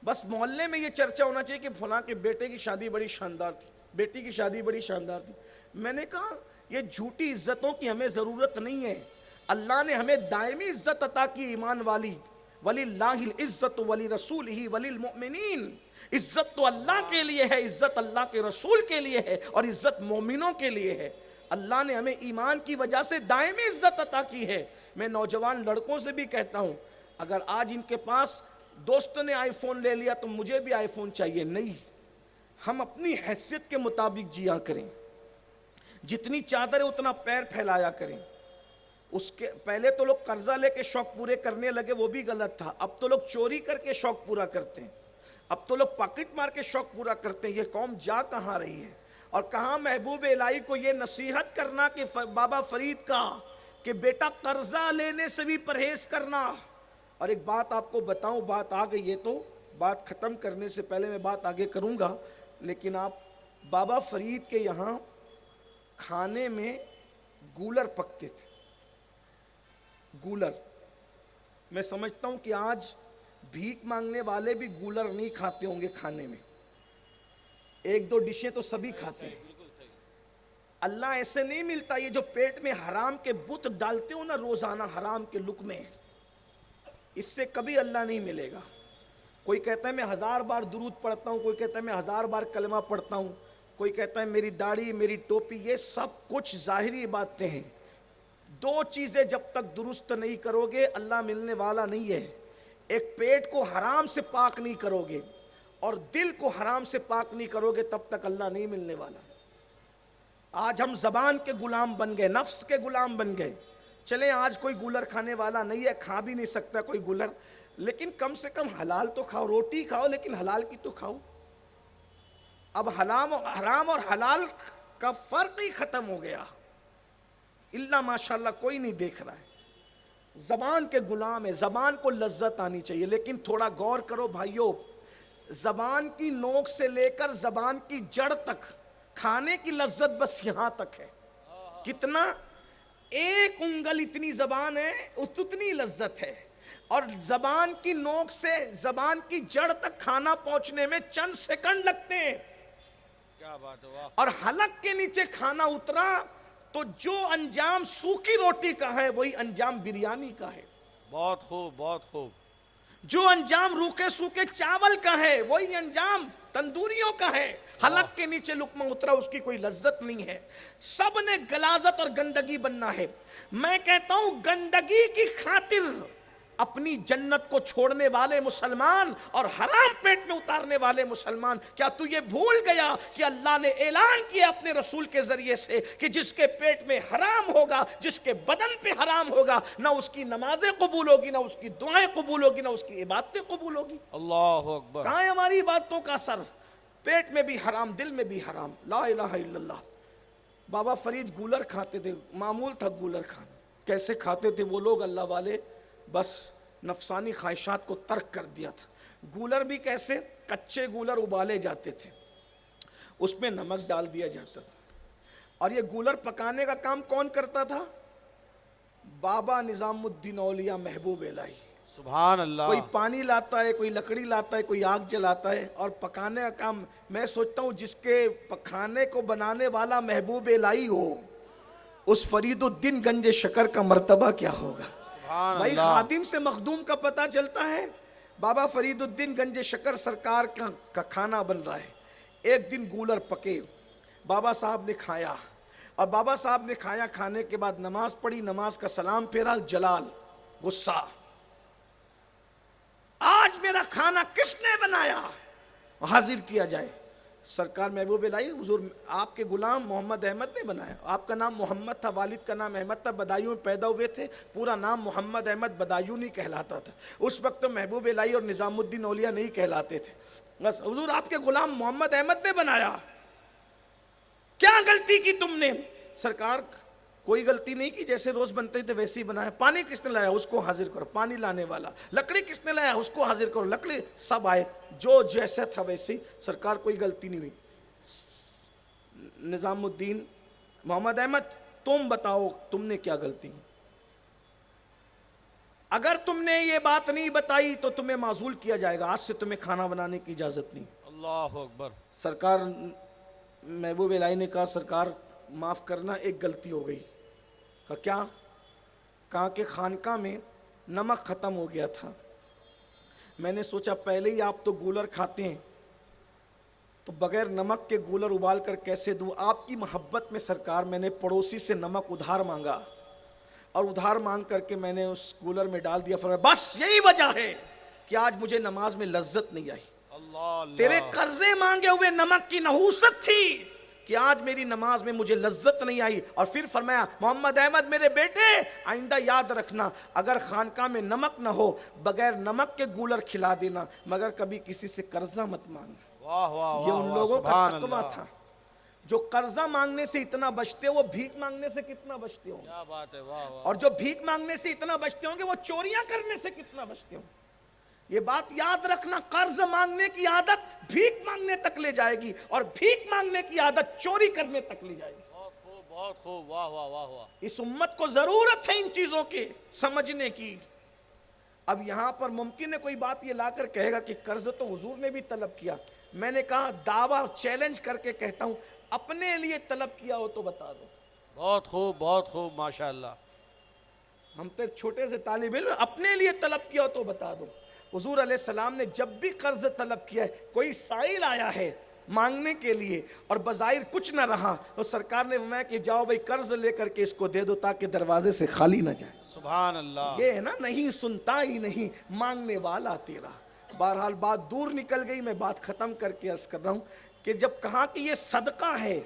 بس محلے میں یہ چرچا ہونا چاہیے کہ فلاں کے بیٹے کی شادی بڑی شاندار تھی، بیٹی کی شادی بڑی شاندار تھی۔ میں نے کہا یہ جھوٹی عزتوں کی ہمیں ضرورت نہیں ہے، اللہ نے ہمیں دائمی عزت عطا کی ایمان والی، وَلِلَّهِ الْعِزَّةُ وَلِرَسُولِهِ وَلِلْمُؤْمِنِينَ، عزت تو اللہ کے لیے ہے، عزت اللہ کے رسول کے لیے ہے، اور عزت مومنوں کے لیے ہے۔ اللہ نے ہمیں ایمان کی وجہ سے دائمی عزت عطا کی ہے۔ میں نوجوان لڑکوں سے بھی کہتا ہوں اگر آج ان کے پاس دوست نے آئی فون لے لیا تو مجھے بھی آئی فون چاہیے، نہیں، ہم اپنی حیثیت کے مطابق جیا کریں، جتنی چادر ہے اتنا پیر پھیلایا کریں۔ اس کے پہلے تو لوگ قرضہ لے کے شوق پورے کرنے لگے، وہ بھی غلط تھا۔ اب تو لوگ چوری کر کے شوق پورا کرتے ہیں، اب تو لوگ پاکٹ مار کے شوق پورا کرتے ہیں۔ یہ قوم جا کہاں رہی ہے؟ اور کہاں محبوب الہی کو یہ نصیحت کرنا کہ بابا فرید کا کہ بیٹا قرضہ لینے سے بھی پرہیز کرنا۔ اور ایک بات آپ کو بتاؤں، بات آ گئی ہے تو بات ختم کرنے سے پہلے میں بات آگے کروں گا، لیکن آپ بابا فرید کے یہاں کھانے میں گولر پکتے تھے، گولر۔ میں سمجھتا ہوں کہ آج بھیک مانگنے والے بھی گولر نہیں کھاتے ہوں گے کھانے میں، ایک دو ڈشیں تو سبھی کھاتے ہیں۔ اللہ ایسے نہیں ملتا، یہ جو پیٹ میں حرام کے بت ڈالتے ہو نا روزانہ، حرام کے لقمے، اس سے کبھی اللہ نہیں ملے گا۔ کوئی کہتا ہے میں 1000 بار درود پڑھتا ہوں، کوئی کہتا ہے میں 1000 بار کلمہ پڑھتا ہوں، کوئی کہتا ہے میری داڑھی، میری ٹوپی، یہ سب کچھ ظاہری باتیں ہیں۔ دو چیزیں جب تک درست نہیں کرو گے اللہ ملنے والا نہیں ہے۔ ایک پیٹ کو حرام سے پاک نہیں کرو گے اور دل کو حرام سے پاک نہیں کرو گے تب تک اللہ نہیں ملنے والا۔ آج ہم زبان کے غلام بن گئے، نفس کے غلام بن گئے۔ چلیں آج کوئی گولر کھانے والا نہیں ہے، کھا بھی نہیں سکتا کوئی گولر، لیکن کم سے کم حلال تو کھاؤ، روٹی کھاؤ لیکن حلال کی تو کھاؤ۔ اب حرام اور حلال کا فرق ہی ختم ہو گیا، اللہ ماشاءاللہ کوئی نہیں دیکھ رہا ہے۔ زبان کے غلام ہے، زبان کو لذت آنی چاہیے، لیکن تھوڑا غور کرو بھائیو، زبان کی نوک سے لے کر زبان کی جڑ تک کھانے کی لذت بس یہاں تک ہے۔ کتنا؟ ایک انگل اتنی زبان ہے اتنی لذت ہے، اور زبان کی نوک سے زبان کی جڑ تک کھانا پہنچنے میں چند سیکنڈ لگتے ہیں۔ کیا بات ہے، واہ! اور حلق کے نیچے کھانا اترا تو جو انجام سوکھی روٹی کا ہے وہی انجام بریانی کا ہے، بہت خوب، بہت خوب۔ جو انجام روکھے سوکھے چاول کا ہے وہی انجام تندوریوں کا ہے۔ حلق کے نیچے لقمہ اترا اس کی کوئی لذت نہیں ہے۔ سب نے غلاظت اور گندگی بننا ہے۔ میں کہتا ہوں گندگی کی خاطر اپنی جنت کو چھوڑنے والے مسلمان اور حرام پیٹ میں اتارنے والے مسلمان، کیا تو یہ بھول گیا کہ اللہ نے اعلان کیا اپنے رسول کے ذریعے سے کہ جس کے پیٹ میں حرام ہوگا، جس کے بدن پہ حرام ہوگا، نہ اس کی نمازیں قبول ہوگی، نہ اس کی دعائیں قبول ہوگی، نہ اس کی عبادتیں قبول ہوگی۔ اللہ اکبر۔ کہاں ہے ہماری عبادتوں کا اثر؟ پیٹ میں بھی حرام، دل میں بھی حرام۔ لا الہ الا اللہ۔ بابا فرید گولر کھاتے تھے، معمول تھا گولر کھانا۔ کیسے کھاتے تھے وہ لوگ اللہ والے؟ بس نفسانی خواہشات کو ترک کر دیا تھا۔ گولر بھی کیسے؟ کچے گولر ابالے جاتے تھے، اس میں نمک ڈال دیا جاتا تھا، اور یہ گولر پکانے کا کام کون کرتا تھا؟ بابا نظام الدین اولیاء محبوب الہی۔ سبحان اللہ۔ کوئی پانی لاتا ہے، کوئی لکڑی لاتا ہے، کوئی آگ جلاتا ہے، اور پکانے کا کام میں سوچتا ہوں جس کے کھانے کو بنانے والا محبوب الہی ہو، اس فرید الدین گنج شکر کا مرتبہ کیا ہوگا؟ بھائی خادم سے مخدوم کا پتہ چلتا ہے۔ بابا فرید الدین گنج شکر سرکار کا کھانا بن رہا ہے۔ ایک دن گولر پکے، بابا صاحب نے کھایا، اور بابا صاحب نے کھایا، کھانے کے بعد نماز پڑھی، نماز کا سلام پھیرا، جلال، غصہ، آج میرا کھانا کس نے بنایا؟ حاضر کیا جائے۔ سرکار محبوب الہی حضور آپ کے غلام محمد احمد نے بنایا. آپ کا نام محمد تھا, والد کا نام احمد تھا, بدایوں میں پیدا ہوئے تھے, پورا نام محمد احمد بدایوں نہیں کہلاتا تھا. اس وقت تو محبوب الہی اور نظام الدین اولیاء نہیں کہلاتے تھے. بس حضور آپ کے غلام محمد احمد نے بنایا. کیا غلطی کی تم نے؟ سرکار کوئی غلطی نہیں کی, جیسے روز بنتے تھے ویسے ہی بنایا. پانی کس نے لایا؟ اس کو حاضر کرو, پانی لانے والا. لکڑی کس نے لایا؟ اس کو حاضر کرو, لکڑی. سب آئے, جو جیسا تھا ویسے ہی. سرکار کوئی غلطی نہیں ہوئی. نظام الدین محمد احمد تم بتاؤ تم نے کیا غلطی کی؟ اگر تم نے یہ بات نہیں بتائی تو تمہیں معزول کیا جائے گا, آج سے تمہیں کھانا بنانے کی اجازت نہیں. اللہ اکبر. سرکار محبوب الہی نے کہا سرکار معاف کرنا, ایک غلطی ہو گئی. کہا کیا؟ کہا کہ خانقاہ میں نمک ختم ہو گیا تھا. میں نے سوچا پہلے ہی آپ تو گولر کھاتے ہیں تو بغیر نمک کے گولر ابال کر کیسے دوں. آپ کی محبت میں سرکار میں نے پڑوسی سے نمک ادھار مانگا, اور ادھار مانگ کر کے میں نے اس گولر میں ڈال دیا. فرمایا بس یہی وجہ ہے کہ آج مجھے نماز میں لذت نہیں آئی. اللہ تیرے قرضے مانگے ہوئے نمک کی نحوست تھی کہ آج میری نماز میں مجھے لذت نہیں آئی. اور پھر فرمایا محمد احمد میرے بیٹے آئندہ یاد رکھنا, اگر خانقاہ میں نمک نہ ہو بغیر نمک کے گولر کھلا دینا, مگر کبھی کسی سے قرضہ مت مانگنا. واہ واہ یہ واہ ان واہ, لوگوں کا سبحان تقویٰ اللہ. تھا جو قرضہ مانگنے سے اتنا بچتے ہو, وہ بھیک مانگنے سے کتنا بچتے ہوں. کیا بات ہے, واہ واہ. اور جو بھیک مانگنے سے اتنا بچتے ہوں گے وہ چوریاں کرنے سے کتنا بچتے ہوں. یہ بات یاد رکھنا, قرض مانگنے کی عادت بھیک مانگنے تک لے جائے گی, اور بھیک مانگنے کی عادت چوری کرنے تک لے جائے گی. بہت خوب, بہت خوب, واہ واہ واہ واہ. اس امت کو ضرورت ہے ان چیزوں کے سمجھنے کی. اب یہاں پر ممکن ہے کوئی بات یہ لا کر کہے گا کہ قرض تو حضور نے بھی طلب کیا. میں نے کہا دعویٰ چیلنج کر کے کہتا ہوں, اپنے لیے طلب کیا ہو تو بتا دو. بہت خوب, بہت خوب, ماشاءاللہ. ہم تو ایک چھوٹے سے طالب علم, اپنے لیے طلب کیا ہو تو بتا دو. حضور علیہ السلام نے جب بھی قرض طلب کیا ہے, کوئی سائل آیا ہے مانگنے کے لیے اور بظاہر کچھ نہ رہا, تو سرکار نے فرمایا کہ جاؤ بھائی قرض لے کر کے اس کو دے دو تاکہ دروازے سے خالی نہ جائے. سبحان اللہ. یہ ہے نا, نہیں سنتا ہی نہیں مانگنے والا تیرا. بہرحال بات دور نکل گئی, میں بات ختم کر کے عرض کر رہا ہوں کہ جب کہا کہ یہ صدقہ ہے,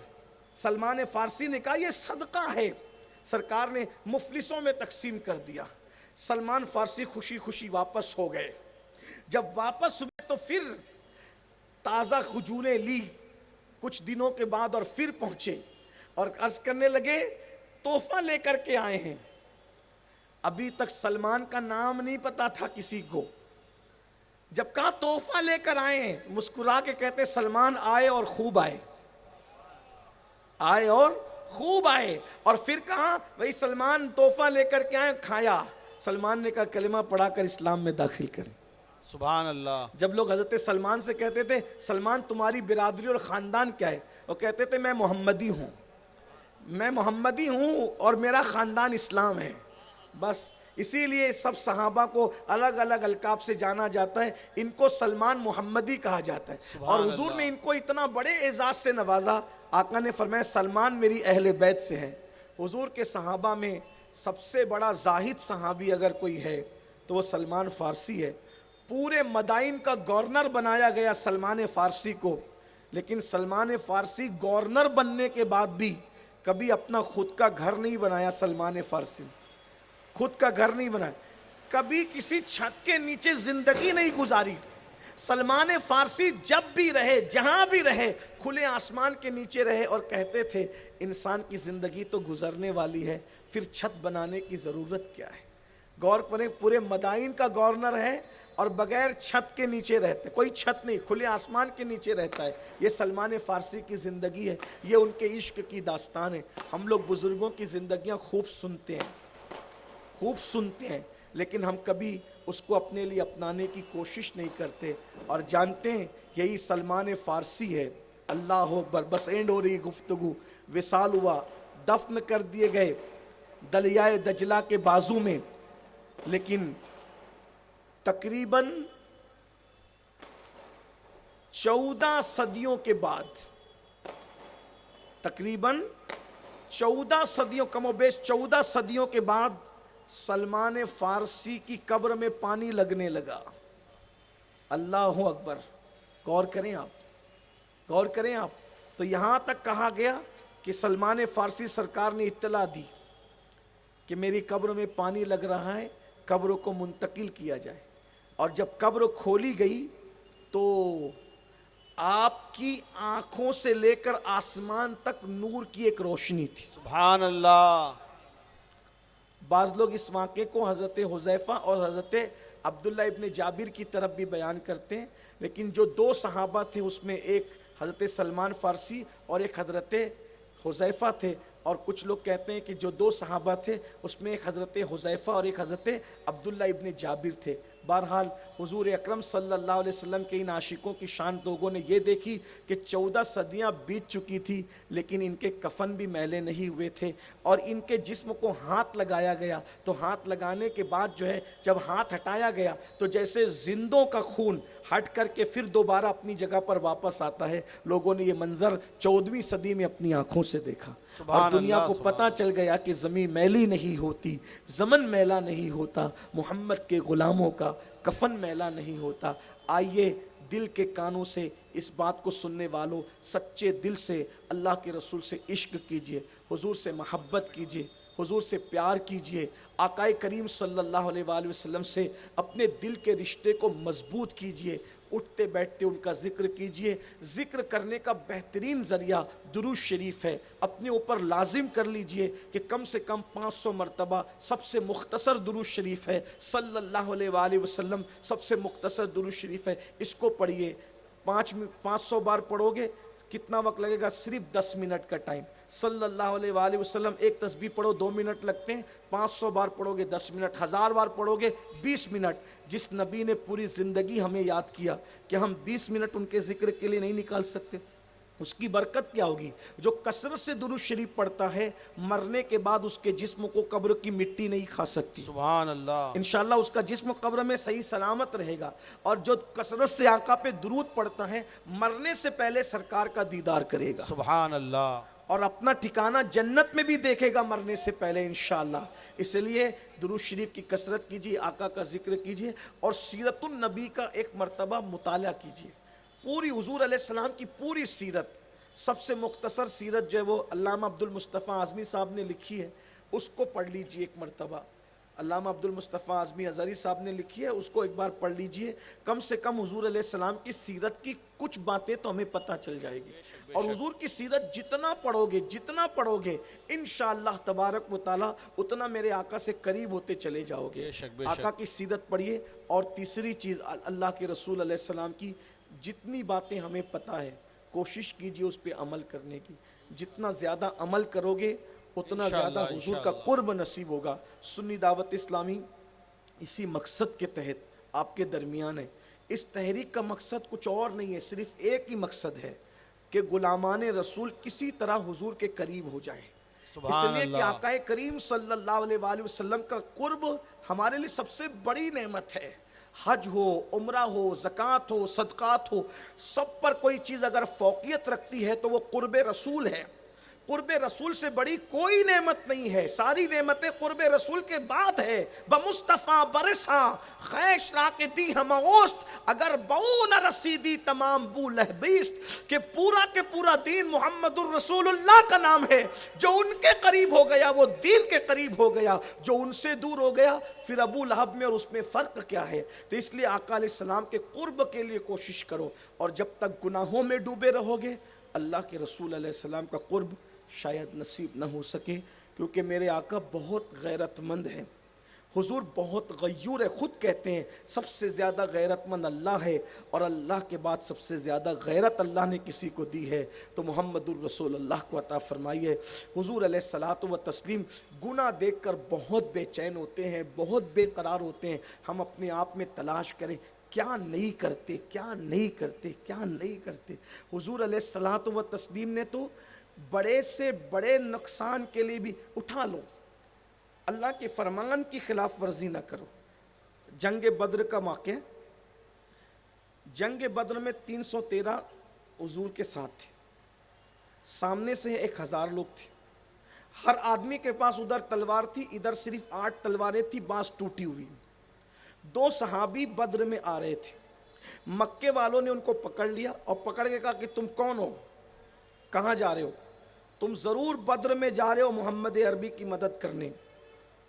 سلمان فارسی نے کہا یہ صدقہ ہے, سرکار نے مفلسوں میں تقسیم کر دیا. سلمان فارسی خوشی خوشی واپس ہو گئے. جب واپس ہوئے تو پھر تازہ کھجوریں لی کچھ دنوں کے بعد, اور پھر پہنچے اور عرض کرنے لگے تحفہ لے کر کے آئے ہیں. ابھی تک سلمان کا نام نہیں پتا تھا کسی کو. جب کہا تحفہ لے کر آئے ہیں, مسکرا کے کہتے سلمان آئے اور خوب آئے, آئے اور خوب آئے. اور پھر کہا بھئی سلمان تحفہ لے کر کے آئے, کھایا. سلمان نے کہا کلمہ پڑھا کر اسلام میں داخل کریں. سبحان اللہ. جب لوگ حضرت سلمان سے کہتے تھے سلمان تمہاری برادری اور خاندان کیا ہے, وہ کہتے تھے میں محمدی ہوں, میں محمدی ہوں اور میرا خاندان اسلام ہے. بس اسی لیے سب صحابہ کو الگ الگ القاب سے جانا جاتا ہے, ان کو سلمان محمدی کہا جاتا ہے. اور حضور نے ان کو اتنا بڑے اعزاز سے نوازا, آقا نے فرمایا سلمان میری اہل بیت سے ہے. حضور کے صحابہ میں سب سے بڑا زاہد صحابی اگر کوئی ہے تو وہ سلمان فارسی ہے. پورے مدائن کا گورنر بنایا گیا سلمان فارسی کو, لیکن سلمان فارسی گورنر بننے کے بعد بھی کبھی اپنا خود کا گھر نہیں بنایا. سلمان فارسی خود کا گھر نہیں بنایا, کبھی کسی چھت کے نیچے زندگی نہیں گزاری. سلمان فارسی جب بھی رہے, جہاں بھی رہے, کھلے آسمان کے نیچے رہے اور کہتے تھے انسان کی زندگی تو گزرنے والی ہے, پھر چھت بنانے کی ضرورت کیا ہے. غور کریں, پورے مدائن کا گورنر ہے اور بغیر چھت کے نیچے رہتے, کوئی چھت نہیں, کھلے آسمان کے نیچے رہتا ہے. یہ سلمان فارسی کی زندگی ہے, یہ ان کے عشق کی داستان ہے. ہم لوگ بزرگوں کی زندگیاں خوب سنتے ہیں, خوب سنتے ہیں, لیکن ہم کبھی اس کو اپنے لیے اپنانے کی کوشش نہیں کرتے اور جانتے ہیں یہی سلمان فارسی ہے. اللہ اکبر. بس اینڈ ہو رہی گفتگو. وصال ہوا, دفن کر دیے گئے دریائے دجلہ کے بازو میں, لیکن تقریباً 14 صدیوں کے بعد, تقریباً 14 صدیوں, کم و بیش 14 صدیوں کے بعد سلمان فارسی کی قبر میں پانی لگنے لگا. اللہ اکبر. غور کریں آپ, غور کریں آپ. تو یہاں تک کہا گیا کہ سلمان فارسی سرکار نے اطلاع دی کہ میری قبر میں پانی لگ رہا ہے, قبر کو منتقل کیا جائے. اور جب قبر کھولی گئی تو آپ کی آنکھوں سے لے کر آسمان تک نور کی ایک روشنی تھی. سبحان اللہ. بعض لوگ اس واقعے کو حضرت حذیفہ اور حضرت عبداللہ ابن جابر کی طرف بھی بیان کرتے ہیں, لیکن جو دو صحابہ تھے اس میں ایک حضرت سلمان فارسی اور ایک حضرت حذیفہ تھے, اور کچھ لوگ کہتے ہیں کہ جو دو صحابہ تھے اس میں ایک حضرت حذیفہ اور ایک حضرت عبداللہ ابن جابر تھے. بہرحال حضور اکرم صلی اللہ علیہ وسلم کے ان عاشقوں کی شان لوگوں نے یہ دیکھی کہ 14 صدیاں بیت چکی تھی لیکن ان کے کفن بھی میلے نہیں ہوئے تھے, اور ان کے جسم کو ہاتھ لگایا گیا تو ہاتھ لگانے کے بعد جو ہے جب ہاتھ ہٹایا گیا تو جیسے زندوں کا خون ہٹ کر کے پھر دوبارہ اپنی جگہ پر واپس آتا ہے. لوگوں نے یہ منظر 14ویں صدی میں اپنی آنکھوں سے دیکھا, اور دنیا کو پتہ چل گیا کہ زمین میلی نہیں ہوتی, زمن میلا نہیں ہوتا, محمد کے غلاموں کا کفن میلا نہیں ہوتا. آئیے دل کے کانوں سے اس بات کو سننے والوں سچے دل سے اللہ کے رسول سے عشق کیجئے, حضور سے محبت کیجئے, حضور سے پیار کیجئے, آقائے کریم صلی اللہ علیہ وآلہ وسلم سے اپنے دل کے رشتے کو مضبوط کیجئے, اٹھتے بیٹھتے ان کا ذکر کیجئے. ذکر کرنے کا بہترین ذریعہ درود شریف ہے, اپنے اوپر لازم کر لیجئے کہ کم سے کم 500 مرتبہ سب سے مختصر درود شریف ہے صلی اللہ علیہ وآلہ وسلم, سب سے مختصر درود شریف ہے, اس کو پڑھیے. 500 بار پڑھو گے کتنا وقت لگے گا؟ صرف 10 منٹ کا ٹائم. صلی اللہ علیہ وآلہ وسلم ایک تسبیح پڑھو 2 منٹ لگتے ہیں, 500 بار پڑھو گے 10 منٹ, 1000 بار پڑھو گے 20 منٹ. جس نبی نے پوری زندگی ہمیں یاد کیا کہ ہم 20 منٹ ان کے ذکر کے لیے نہیں نکال سکتے, اس کی برکت کیا ہوگی؟ جو کثرت سے درود شریف پڑھتا ہے مرنے کے بعد اس کے جسم کو قبر کی مٹی نہیں کھا سکتی. سبحان اللہ. انشاءاللہ اس کا جسم قبر میں صحیح سلامت رہے گا. اور جو کثرت سے آقا پہ درود پڑھتا ہے مرنے سے پہلے سرکار کا دیدار کرے گا, سبحان اللہ. اور اپنا ٹھکانہ جنت میں بھی دیکھے گا مرنے سے پہلے انشاءاللہ. اس لیے درود شریف کی کثرت کیجیے, آقا کا ذکر کیجیے, اور سیرت النبی کا ایک مرتبہ مطالعہ کیجیے. پوری حضور علیہ السلام کی پوری سیرت, سب سے مختصر سیرت جو ہے وہ علامہ عبد المصطفیٰ اعظمی صاحب نے لکھی ہے, اس کو پڑھ لیجیے ایک مرتبہ. علامہ عبد المصطفیٰ اعظمی ازہری صاحب نے لکھی ہے, اس کو ایک بار پڑھ لیجئے. کم سے کم حضور علیہ السلام کی سیرت کی کچھ باتیں تو ہمیں پتہ چل جائے گی, اور حضور کی سیرت جتنا پڑھو گے انشاءاللہ تبارک و تعالی اتنا میرے آقا سے قریب ہوتے چلے جاؤ گے. آقا کی سیرت پڑھیے. اور تیسری چیز, اللہ کے رسول علیہ السلام کی جتنی باتیں ہمیں پتہ ہے کوشش کیجئے اس پہ عمل کرنے کی. جتنا زیادہ عمل کرو گے اتنا زیادہ حضور کا قرب نصیب ہوگا. سنی دعوت اسلامی اسی مقصد کے تحت آپ کے درمیان ہے. اس تحریک کا مقصد کچھ اور نہیں ہے, صرف ایک ہی مقصد ہے کہ غلامان رسول کسی طرح حضور کے قریب ہو جائیں. اس لیے کہ آقا کریم صلی اللہ علیہ وآلہ وسلم کا قرب ہمارے لیے سب سے بڑی نعمت ہے. حج ہو, عمرہ ہو, زکوٰۃ ہو, صدقات ہو, سب پر کوئی چیز اگر فوقیت رکھتی ہے تو وہ قرب رسول ہے. قرب رسول سے بڑی کوئی نعمت نہیں ہے, ساری نعمتیں قرب رسول کے بعد ہے. بمصطفیٰ برساں خیش را کے دی ہم اوست, اگر بو نہ رسیدی تمام بو لہبیست. کہ پورا دین محمد الرسول اللہ کا نام ہے. جو ان کے قریب ہو گیا وہ دین کے قریب ہو گیا, جو ان سے دور ہو گیا پھر ابو لہب میں اور اس میں فرق کیا ہے. تو اس لیے آقا علیہ السلام کے قرب کے لیے کوشش کرو, اور جب تک گناہوں میں ڈوبے رہو گے اللہ کے رسول علیہ السلام کا قرب شاید نصیب نہ ہو سکے. کیونکہ میرے آقا بہت غیرت مند ہیں, حضور بہت غیور ہے. خود کہتے ہیں سب سے زیادہ غیرت مند اللہ ہے, اور اللہ کے بعد سب سے زیادہ غیرت اللہ نے کسی کو دی ہے تو محمد الرسول اللہ کو عطا فرمائی ہے. حضور علیہ الصلاۃ و تسلیم گناہ دیکھ کر بہت بے چین ہوتے ہیں, بہت بے قرار ہوتے ہیں. ہم اپنے آپ میں تلاش کریں کیا نہیں کرتے. حضور علیہ الصلاۃ و تسلیم نے تو بڑے سے بڑے نقصان کے لیے بھی اٹھا لو, اللہ کے فرمان کی خلاف ورزی نہ کرو. جنگ بدر کا واقعہ, جنگ بدر میں 313 حضور کے ساتھ تھے, سامنے سے 1000 لوگ تھے. ہر آدمی کے پاس ادھر تلوار تھی, ادھر صرف 8 تلواریں تھی, بعض ٹوٹی ہوئی. 2 صحابی بدر میں آ رہے تھے, مکے والوں نے ان کو پکڑ لیا اور پکڑ کے کہا کہ تم کون ہو, کہاں جا رہے ہو, تم ضرور بدر میں جا رہے ہو محمد عربی کی مدد کرنے.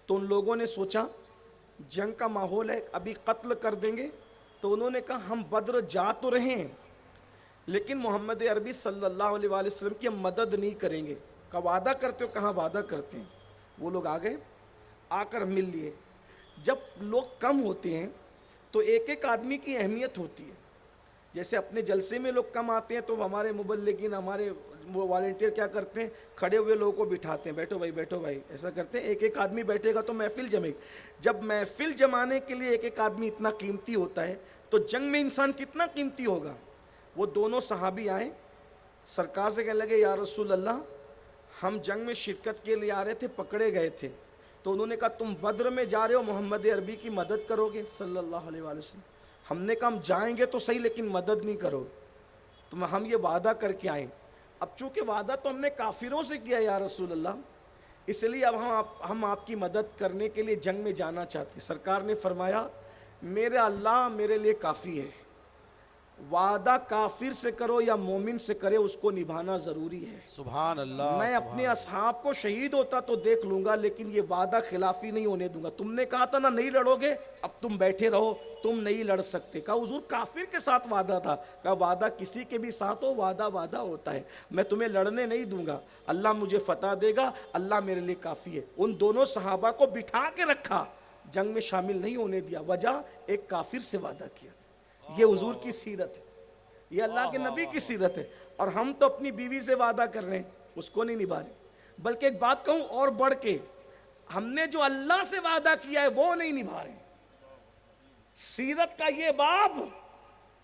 تو ان لوگوں نے سوچا جنگ کا ماحول ہے, ابھی قتل کر دیں گے, تو انہوں نے کہا ہم بدر جا تو رہے ہیں لیکن محمد عربی صلی اللہ علیہ وآلہ وسلم کی ہم مدد نہیں کریں گے. کا وعدہ کرتے ہو, کہاں وعدہ کرتے ہیں. وہ لوگ آ گئے, آ کر مل لیے. جب لوگ کم ہوتے ہیں تو ایک ایک آدمی کی اہمیت ہوتی ہے. جیسے اپنے جلسے میں لوگ کم آتے ہیں تو ہمارے مبلغین, ہمارے والنٹیئر کیا کرتے ہیں, کھڑے ہوئے لوگوں کو بٹھاتے ہیں, بیٹھو بھائی بیٹھو بھائی, ایسا کرتے ہیں. ایک ایک آدمی بیٹھے گا تو محفل جمے گی. جب محفل جمانے کے لیے ایک ایک آدمی اتنا قیمتی ہوتا ہے تو جنگ میں انسان کتنا قیمتی ہوگا. وہ دونوں صحابی آئے, سرکار سے کہنے لگے یا رسول اللہ ہم جنگ میں شرکت کے لیے آ رہے تھے, پکڑے گئے تھے. تو انہوں نے کہا تم بدر میں جا رہے ہو, محمد عربی کی مدد کرو گے صلی اللہ علیہ وآلہ وسلم. ہم نے کہا ہم جائیں گے تو صحیح لیکن مدد نہیں کرو گے. تو ہم یہ وعدہ کر کے آئیں. اب چونکہ وعدہ تو ہم نے کافروں سے کیا یا رسول اللہ, اس لیے اب ہم آپ کی مدد کرنے کے لیے جنگ میں جانا چاہتے ہیں. سرکار نے فرمایا میرے اللہ میرے لیے کافی ہے. وعدہ کافر سے کرو یا مومن سے کرے اس کو نبھانا ضروری ہے. سبحان اللہ. میں اپنے اصحاب کو شہید ہوتا تو دیکھ لوں گا لیکن یہ وعدہ خلافی نہیں ہونے دوں گا. تم نے کہا تھا نا نہیں لڑو گے, اب تم بیٹھے رہو, تم نہیں لڑ سکتے. کہا حضور کافر کے ساتھ وعدہ تھا. کہا وعدہ کسی کے بھی ساتھ ہو, وعدہ وعدہ ہوتا ہے, میں تمہیں لڑنے نہیں دوں گا. اللہ مجھے فتح دے گا, اللہ میرے لیے کافی ہے. ان دونوں صحابہ کو بٹھا کے رکھا, جنگ میں شامل نہیں ہونے دیا. وجہ ایک کافر سے وعدہ کیا. یہ حضور کی سیرت ہے, یہ اللہ کے نبی کی سیرت ہے. اور ہم تو اپنی بیوی سے وعدہ کر رہے ہیں, اس کو نہیں نبھا رہے. بلکہ ایک بات کہوں اور بڑھ کے, ہم نے جو اللہ سے وعدہ کیا ہے وہ نہیں نبھا رہے. سیرت کا یہ باب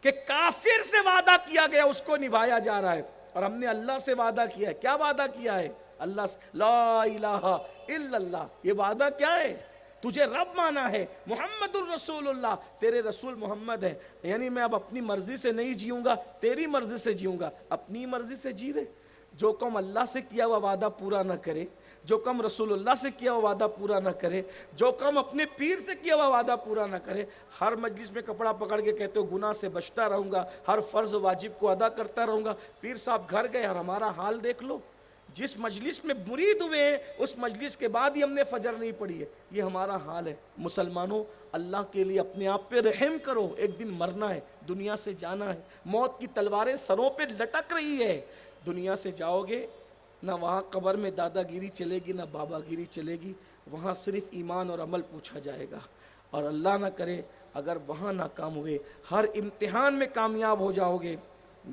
کہ کافر سے وعدہ کیا گیا اس کو نبھایا جا رہا ہے, اور ہم نے اللہ سے وعدہ کیا ہے. کیا وعدہ کیا ہے؟ اللہ سے, لا الہ الا اللہ. یہ وعدہ کیا ہے؟ تجھے رب مانا ہے, محمد الرسول اللہ, تیرے رسول محمد ہے. یعنی میں اب اپنی مرضی سے نہیں جیوں گا, تیری مرضی سے جیوں گا. اپنی مرضی سے جی رہے. جو قوم اللہ سے کیا ہوا وعدہ پورا نہ کرے, جو قوم رسول اللہ سے کیا ہوا وعدہ پورا نہ کرے, جو قوم اپنے پیر سے کیا ہوا وعدہ پورا نہ کرے, ہر مجلس میں کپڑا پکڑ کے کہتے ہو گناہ سے بچتا رہوں گا, ہر فرض واجب کو ادا کرتا رہوں گا. پیر صاحب گھر گئے اور ہمارا حال دیکھ لو, جس مجلس میں مرید ہوئے ہیں اس مجلس کے بعد ہی ہم نے فجر نہیں پڑھی ہے. یہ ہمارا حال ہے. مسلمانوں اللہ کے لیے اپنے آپ پہ رحم کرو. ایک دن مرنا ہے, دنیا سے جانا ہے. موت کی تلواریں سروں پہ لٹک رہی ہے. دنیا سے جاؤ گے, نہ وہاں قبر میں دادا گیری چلے گی, نہ بابا گیری چلے گی. وہاں صرف ایمان اور عمل پوچھا جائے گا. اور اللہ نہ کرے اگر وہاں ناکام ہوئے, ہر امتحان میں کامیاب ہو جاؤ گے,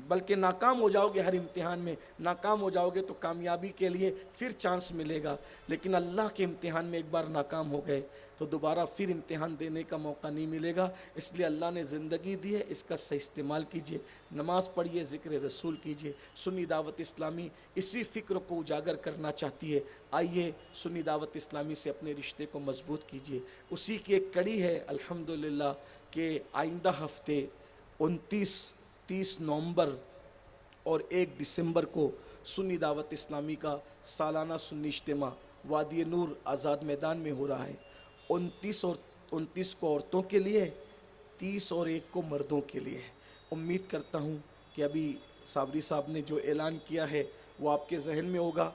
بلکہ ناکام ہو جاؤ گے ہر امتحان میں. ناکام ہو جاؤ گے تو کامیابی کے لیے پھر چانس ملے گا. لیکن اللہ کے امتحان میں ایک بار ناکام ہو گئے تو دوبارہ پھر امتحان دینے کا موقع نہیں ملے گا. اس لیے اللہ نے زندگی دی ہے, اس کا صحیح استعمال کیجئے. نماز پڑھیے, ذکر رسول کیجئے. سنی دعوت اسلامی اسی فکر کو اجاگر کرنا چاہتی ہے. آئیے سنی دعوت اسلامی سے اپنے رشتے کو مضبوط کیجئے. اسی کی ایک کڑی ہے الحمدللہ کہ آئندہ ہفتے 29-30 نومبر اور 1 دسمبر کو سنی دعوت اسلامی کا سالانہ سنی اجتماع وادی نور آزاد میدان میں ہو رہا ہے. 29 کو عورتوں کے لیے, 30 اور 1 کو مردوں کے لیے. امید کرتا ہوں کہ ابھی صابری صاحب نے جو اعلان کیا ہے وہ آپ کے ذہن میں ہوگا.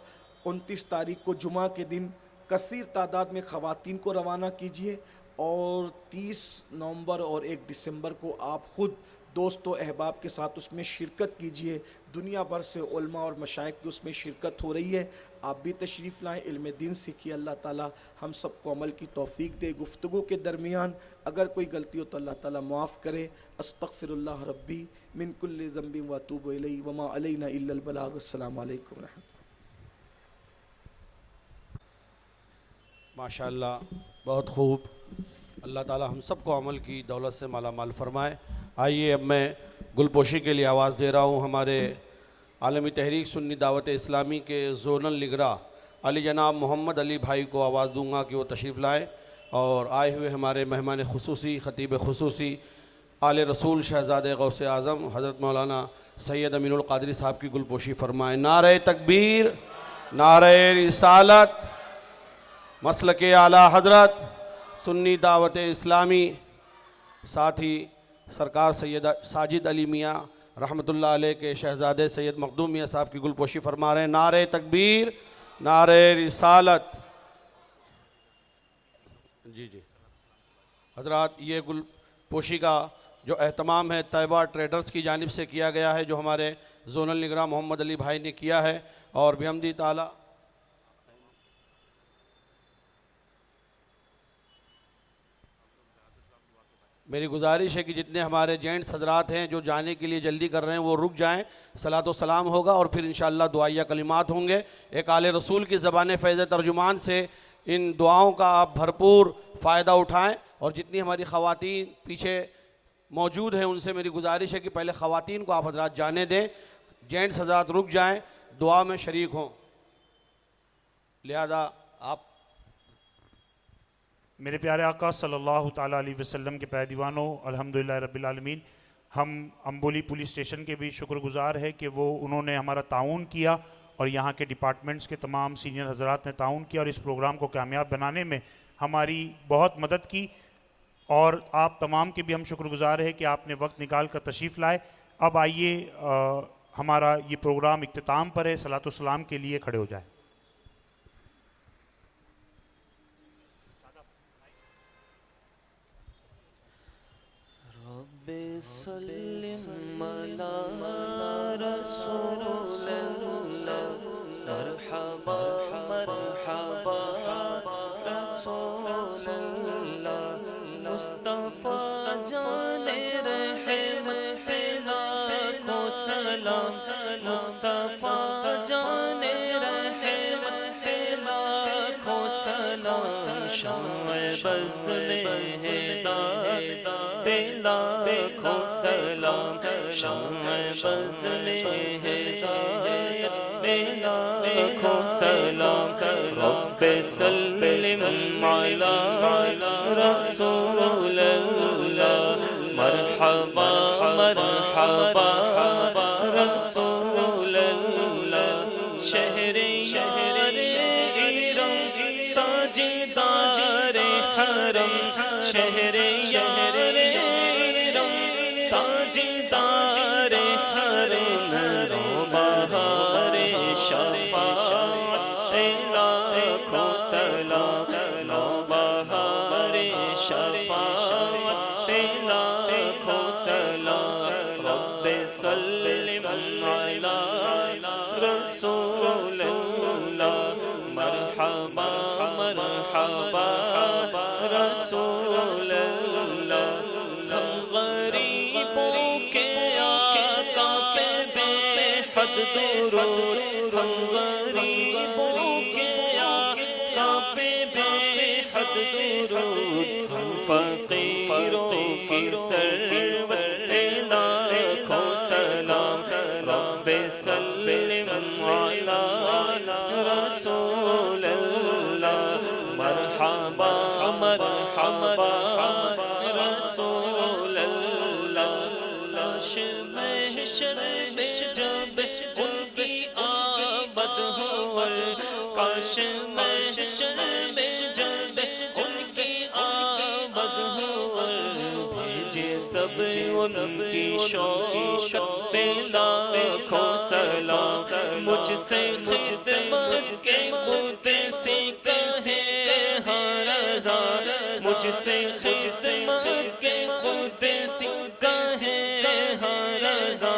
29 تاریخ کو جمعہ کے دن کثیر تعداد میں خواتین کو روانہ کیجیے, اور 30 نومبر اور 1 دسمبر کو آپ خود دوست و احباب کے ساتھ اس میں شرکت کیجئے. دنیا بھر سے علماء اور مشائخ کی اس میں شرکت ہو رہی ہے. آپ بھی تشریف لائیں, علم دین سیکھیے. اللہ تعالیٰ ہم سب کو عمل کی توفیق دے. گفتگو کے درمیان اگر کوئی غلطی ہو تو اللہ تعالیٰ معاف کرے. استغفر اللہ ربی من کل ذنب واتوب الیہ وما علینا الا البلاغ. السلام علیکم ورحمۃ اللہ. ماشاءاللہ, بہت خوب. اللہ تعالیٰ ہم سب کو عمل کی دولت سے مالا مال فرمائے. آئیے اب میں گلپوشی کے لیے آواز دے رہا ہوں. ہمارے عالمی تحریک سنی دعوت اسلامی کے زونل نگراں علی جناب محمد علی بھائی کو آواز دوں گا کہ وہ تشریف لائیں, اور آئے ہوئے ہمارے مہمان خصوصی, خطیب خصوصی آل رسول شہزادہ غوث اعظم حضرت مولانا سید امین القادری صاحب کی گلپوشی فرمائیں. نعرہ تکبیر, نعرہ رسالت, مسلک اعلیٰ حضرت سنی دعوت اسلامی. ساتھ ہی سرکار سید ساجد علی میاں رحمۃ اللہ علیہ کے شہزادے سید مخدوم میاں صاحب کی گل پوشی فرما رہے ہیں۔ نعرہ تکبیر، نعرہ رسالت۔ جی حضرات، یہ گل پوشی کا جو اہتمام ہے طیبہ ٹریڈرز کی جانب سے کیا گیا ہے، جو ہمارے زونل نگراں محمد علی بھائی نے کیا ہے، اور بحمدِ تعالیٰ میری گزارش ہے کہ جتنے ہمارے جینٹس حضرات ہیں جو جانے کے لیے جلدی کر رہے ہیں وہ رک جائیں، صلاۃ و سلام ہوگا اور پھر انشاءاللہ دعائیہ کلمات ہوں گے۔ ایک آل رسول کی زبان فیض ترجمان سے ان دعاؤں کا آپ بھرپور فائدہ اٹھائیں، اور جتنی ہماری خواتین پیچھے موجود ہیں ان سے میری گزارش ہے کہ پہلے خواتین کو آپ حضرات جانے دیں، جینٹس حضرات رک جائیں، دعا میں شریک ہوں۔ لہذا آپ میرے پیارے آقا صلی اللہ تعالیٰ علیہ وسلم کے دیوانوں، الحمدللہ رب العالمین، ہم امبولی پولیس اسٹیشن کے بھی شکر گزار ہے کہ انہوں نے ہمارا تعاون کیا، اور یہاں کے ڈپارٹمنٹس کے تمام سینئر حضرات نے تعاون کیا، اور اس پروگرام کو کامیاب بنانے میں ہماری بہت مدد کی، اور آپ تمام کے بھی ہم شکر گزار ہے کہ آپ نے وقت نکال کر تشریف لائے۔ اب آئیے ہمارا یہ پروگرام اختتام پر ہے، صلاۃ و سلام کے لیے کھڑے ہو جائیں۔ رب سلم علی رسول اللہ، مرحبا مرحبا رسول اللہ، مصطفیٰ جان رحمت لاکھوں سلام، مصطفیٰ جان رحمت لاکھوں سلام، شمع بز میں ہدایت لاکھوں سلام، شمع بز میں ہدایت لاکھوں سلام، رب سلم علی رسول اللہ، مرحبا مرحبا رسول اللہ، شہر یار ایرم تاجدار حرم، شہر یار تاجدار حرم، نوبہار شفاعت لاکھوں سلام، نوبہار شفاعت لاکھوں سلام، رب سلم علی رسول اللہ، مرحبا مرحبا رسول اللہ، ہم غریبوں کے آقا پہ بے حد درود، ہم غریبوں کے آقا پہ بے حد درود، ہم فقیروں کی سرورت لاکھوں سلام، رب سلم علی رسول اللہ، مرحبا مرحبا رسول اللہ، لاش محشر میں جب ان کی آمد ہو، کاش محشر میں جب ان کی آمد ہو، بھیجے سب ان کی شوقت پہ لاکھوں سلام، مجھ سے خدمت کے قدسی کہے ہاں رضا، مجھ سے خدمت کے قدسی کہے ہاں رضا،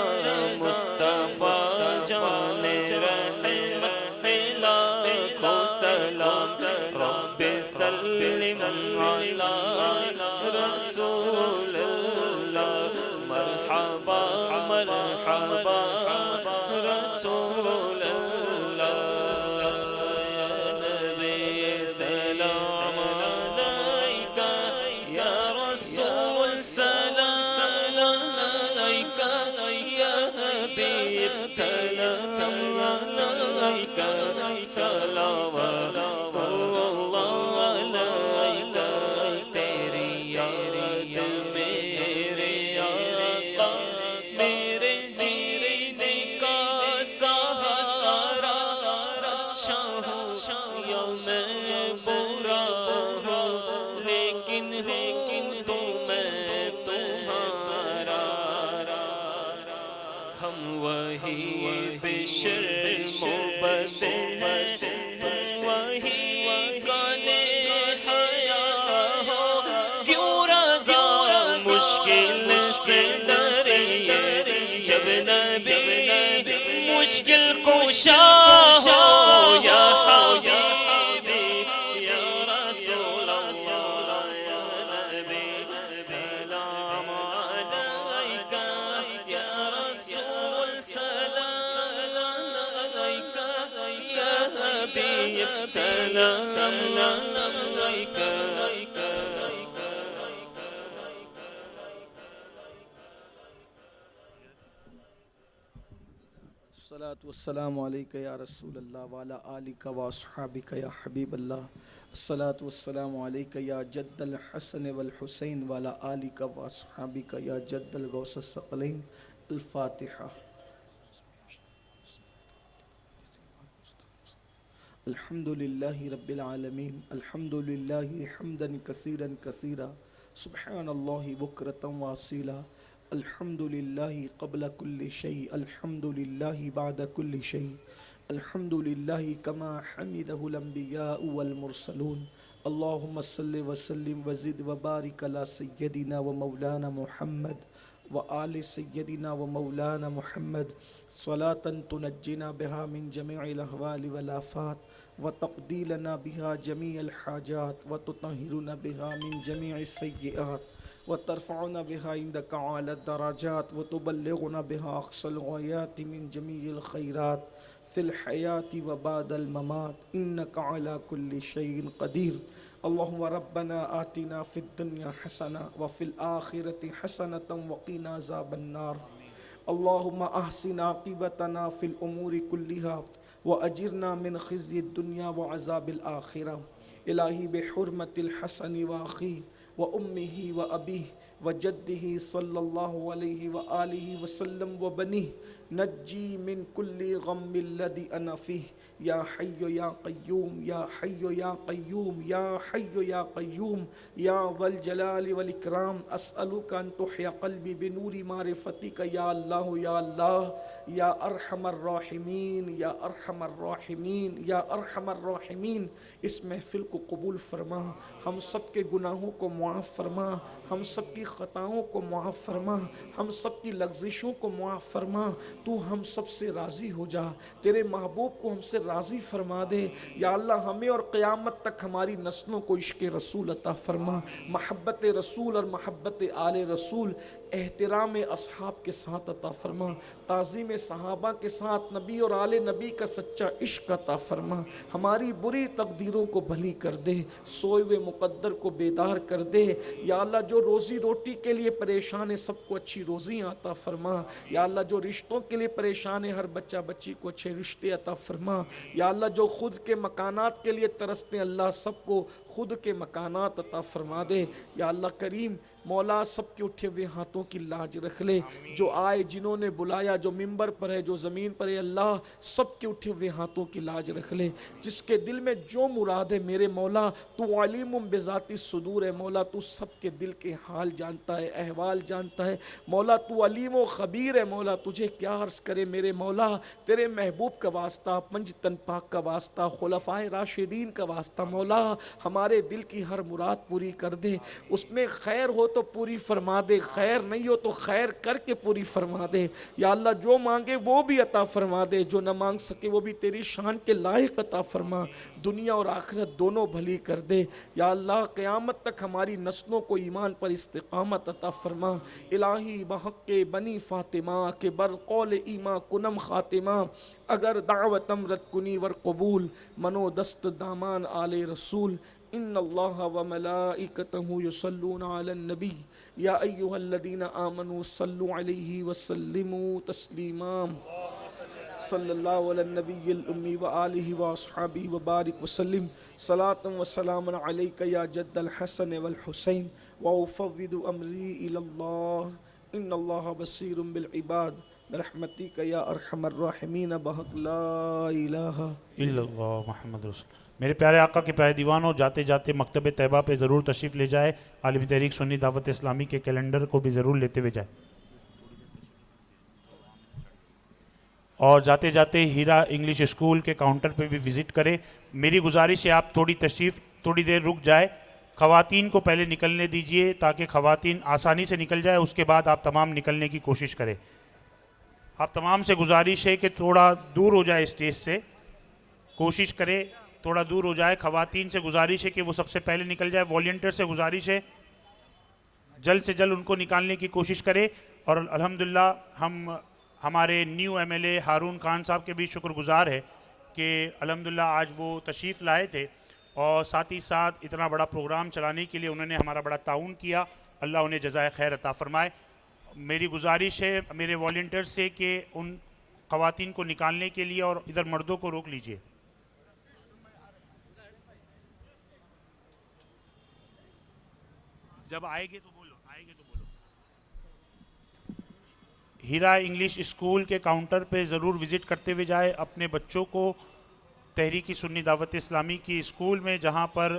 مصطفیٰ جان رحمت پہ لاکھوں سلام، رب سلم علی رسول اللہ، مرحبا مرحبا رسول اللہ، یا نبی سلام علیکہ، یا رسول سلام علیکہ، یا حبیب سلام علیکہ، صلوات اللہ علیکہ، تیری یاد میرے آقا میرے جینے کا سہارا، اچھا ہوں یا میں برا ہوں، لیکن ہوں تو میں تمہارا، وہی بشر محبت ہے تم وہی گانے حیا ہو کیوں رضا مشکل سے ڈریے جب نبی مشکل کشا ہو یا حبیبی یا رسول اللہ یا نبی سلام علیکہ یا رسول سلام علیکہ یا حبیب سلام علیکہ الصلاة والسلام علیکہ یا رسول اللہ وعلی آلکہ واصحابکہ یا حبیب اللہ الصلاة والسلام علیکہ یا جد الحسن والحسین وعلی آلکہ واصحابکہ یا جد الغوث الثقلین الفاتحہ الحمد للہ رب العالمین الحمد للہ حمدا کثیرا کثیرا سبحان اللہ بکرۃ واصیلا الحمد للہ قبل کل شیء الحمد للہ بعد کل شیء الحمد للہ کما حمدہ الانبیاء والمرسلون اللہم صل وسلم وزد وبارک علی سیدنا و مولانا محمد وآل سیدنا و مولانا محمد صلاة تنجنا بها من جميع الأهوال والآفات وتقضي لنا بها جميع الحاجات وتطهرنا بها من جميع السيئات وترفعنا بها عندك أعلى الدرجات وتبلغنا بها أقصى الغايات من جميع الخيرات في الحياة وبعد الممات إنك على كل شيء قدير اللهم ربنا آتنا في الدنيا حسنة وفي الآخرة حسنة وقنا عذاب النار اللهم أحسن عاقبتنا في الأمور كلها وأجرنا من خزي الدنيا وعذاب الآخرة إلهي بحرمة الحسن وأخيه وأمه وأبيه وجده صلى الله عليه وآله وسلم وبنيه نجي من كل غم الذي أنا فيه يا حي يا قيوم يا حي يا قيوم يا حي يا قيوم يا ذا الجلال والإكرام أسألك أن تحيا قلبي بنور معرفتك يا الله يا الله يا أرحم الراحمين يا أرحم الراحمين يا أرحم الراحمين اس محفل کو قبول فرما ہم سب کے گناہوں کو معاف فرما ہم سب کی خطاؤں کو معاف فرما ہم سب کی لغزشوں کو معاف فرما تو ہم سب سے راضی ہو جا تیرے محبوب کو ہم سے راضی فرما دے یا اللہ ہمیں اور قیامت تک ہماری نسلوں کو عشق رسول عطا فرما محبت رسول اور محبت آل رسول احترام اصحاب کے ساتھ عطا فرما تعظیم صحابہ کے ساتھ نبی اور آل نبی کا سچا عشق عطا فرما ہماری بری تقدیروں کو بھلی کر دے سوئے ہوئے مقدر کو بیدار کر دے یا اللہ جو روزی روٹی کے لیے پریشان ہے سب کو اچھی روزیاں عطا فرما یا اللہ جو رشتوں کے لیے پریشان ہے ہر بچہ بچی کو اچھے رشتے عطا فرما یا اللہ جو خود کے مکانات کے لیے ترستے ہیں اللہ سب کو خود کے مکانات عطا فرما دے یا اللہ کریم مولا سب کے اٹھے ہوئے ہاتھوں کی لاج رکھ لے جو آئے جنہوں نے بلایا جو ممبر پر ہے جو زمین پر ہے اللہ سب کے اٹھے ہوئے ہاتھوں کی لاج رکھ لے جس کے دل میں جو مراد ہے میرے مولا تو علیم بذات الصدور ہے مولا تو سب کے دل کے حال جانتا ہے احوال جانتا ہے مولا تو علیم و خبیر ہے مولا تجھے کیا عرض کرے میرے مولا تیرے محبوب کا واسطہ پنج تن پاک کا واسطہ خلفائے راشدین کا واسطہ مولا ہمارے دل کی ہر مراد پوری کر دے اس میں خیر ہو تو پوری فرما دے خیر نہیں ہو تو خیر کر کے پوری فرما دے یا اللہ جو مانگے وہ بھی عطا فرما دے جو نہ مانگ سکے وہ بھی تیری شان کے لائق عطا فرما دنیا اور آخرت دونوں بھلی کر دے یا اللہ قیامت تک ہماری نسلوں کو ایمان پر استقامت عطا فرما الہی بحق بنی فاطمہ کے برقول ایما کنم خاتمہ اگر دعوت امرت کنی ور قبول منو دست دامان آل رسول ان اللہ وملائکتہ یصلون علی النبی یا ایہا الذین آمنوا صلوا علیہ وسلموا تسلیما صلی اللہ علی النبی الامی وآلہ واصحابہ وبارک وسلم صلاة وسلام علیک یا جد الحسن والحسین وافوض امری الی اللہ ان اللہ بصیر بالعباد برحمتک یا ارحم الراحمین بحق لا الہ الا اللہ محمد رسول میرے پیارے آقا کے پیارے دیوانوں جاتے جاتے مکتب طیبہ پہ ضرور تشریف لے جائے عالمی تحریک سنی دعوت اسلامی کے کیلنڈر کو بھی ضرور لیتے ہوئے جائے اور جاتے جاتے ہیرا انگلش اسکول کے کاؤنٹر پہ بھی وزٹ کریں. میری گزارش ہے آپ تھوڑی دیر رک جائے, خواتین کو پہلے نکلنے دیجئے تاکہ خواتین آسانی سے نکل جائے, اس کے بعد آپ تمام نکلنے کی کوشش کریں. آپ تمام سے گزارش ہے کہ تھوڑا دور ہو جائے اسٹیج سے, کوشش کرے تھوڑا دور ہو جائے. خواتین سے گزارش ہے کہ وہ سب سے پہلے نکل جائے. والنٹیئر سے گزارش ہے جلد سے جلد ان کو نکالنے کی کوشش کرے. اور الحمدللہ ہم ہمارے new M L A Haroon Khan Sahab کے بھی شکر گزار ہے کہ الحمدللہ آج وہ تشریف لائے تھے اور ساتھ ہی ساتھ اتنا بڑا پروگرام چلانے کے لیے انہوں نے ہمارا بڑا تعاون کیا. اللہ انہیں جزائے خیر عطا فرمائے. میری گزارش ہے میرے والنٹیئر سے کہ ان خواتین کو نکالنے کے لیے اور ادھر مردوں کو روک لیجئے. جب آئے گے تو بولو. ہیرا انگلش اسکول کے کاؤنٹر پہ ضرور وزٹ کرتے ہوئے جائے. اپنے بچوں کو تحریک سنی دعوت اسلامی کی اسکول میں, جہاں پر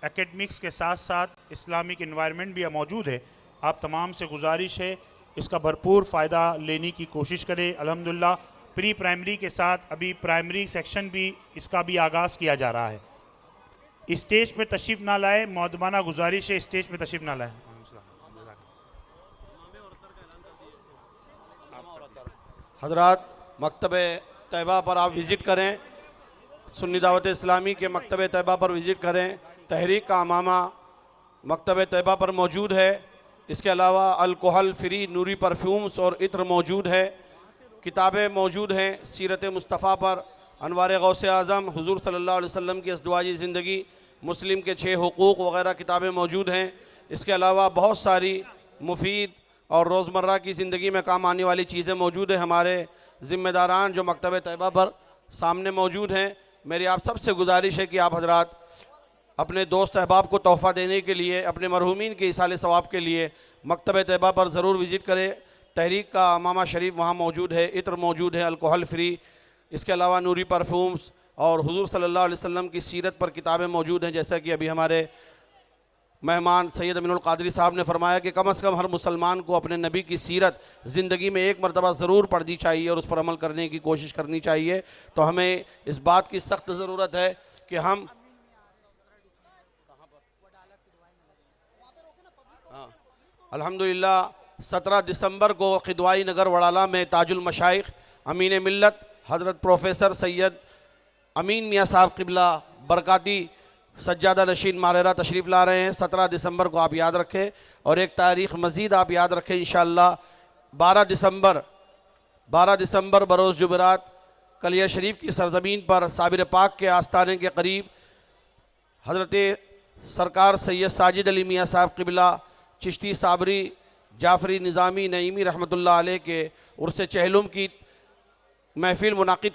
اکیڈمکس کے ساتھ ساتھ اسلامک انوائرمنٹ بھی موجود ہے, آپ تمام سے گزارش ہے اس کا بھرپور فائدہ لینے کی کوشش کرے. الحمدللہ پری پرائمری کے ساتھ ابھی پرائمری سیکشن بھی اس کا بھی آغاز کیا جا رہا ہے. اسٹیج پہ تشریف نہ لائے, مؤدبانہ گزارش ہے اسٹیج پہ تشریف نہ لائے. حضرات مکتب طیبہ پر آپ وزٹ کریں, سنی دعوت اسلامی کے مکتب طیبہ پر وزٹ کریں. تحریک کا امامہ مکتب طیبہ پر موجود ہے. اس کے علاوہ الکحل فری نوری پرفیومز اور عطر موجود ہے. کتابیں موجود ہیں سیرت مصطفیٰ پر, انوار غوث اعظم, حضور صلی اللہ علیہ وسلم کی ازدواجی زندگی, مسلم کے 6 حقوق وغیرہ کتابیں موجود ہیں. اس کے علاوہ بہت ساری مفید اور روزمرہ کی زندگی میں کام آنے والی چیزیں موجود ہیں. ہمارے ذمہ داران جو مکتب طیبہ پر سامنے موجود ہیں, میری آپ سب سے گزارش ہے کہ آپ حضرات اپنے دوست احباب کو تحفہ دینے کے لیے, اپنے مرحومین کے ایصال ثواب کے لیے مکتب طیبہ پر ضرور وزٹ کریں. تحریک کا امامہ شریف وہاں موجود ہے, عطر موجود ہے الکحل فری. اس کے علاوہ نوری پرفیومز اور حضور صلی اللہ علیہ وسلم کی سیرت پر کتابیں موجود ہیں. جیسا کہ ابھی ہمارے مہمان سید امین القادری صاحب نے فرمایا کہ کم از کم ہر مسلمان کو اپنے نبی کی سیرت زندگی میں ایک مرتبہ ضرور پڑھنی چاہیے اور اس پر عمل کرنے کی کوشش کرنی چاہیے. تو ہمیں اس بات کی سخت ضرورت ہے کہ ہم الحمدللہ 17 دسمبر کو قدوائی نگر وڑالہ میں تاج المشائخ امین ملت حضرت پروفیسر سید امین میاں صاحب قبلہ برکاتی سجادہ نشین ماہرہ تشریف لا رہے ہیں. 17 دسمبر کو آپ یاد رکھیں. اور ایک تاریخ مزید آپ یاد رکھیں انشاءاللہ 12 دسمبر بروز جمعرات کلیہ شریف کی سرزمین پر صابر پاک کے آستانے کے قریب حضرت سرکار سید ساجد علی میاں صاحب قبلہ چشتی صابری جعفری نظامی نعیمی رحمۃ اللہ علیہ کے عرس چہلم کی محفل منعقد کی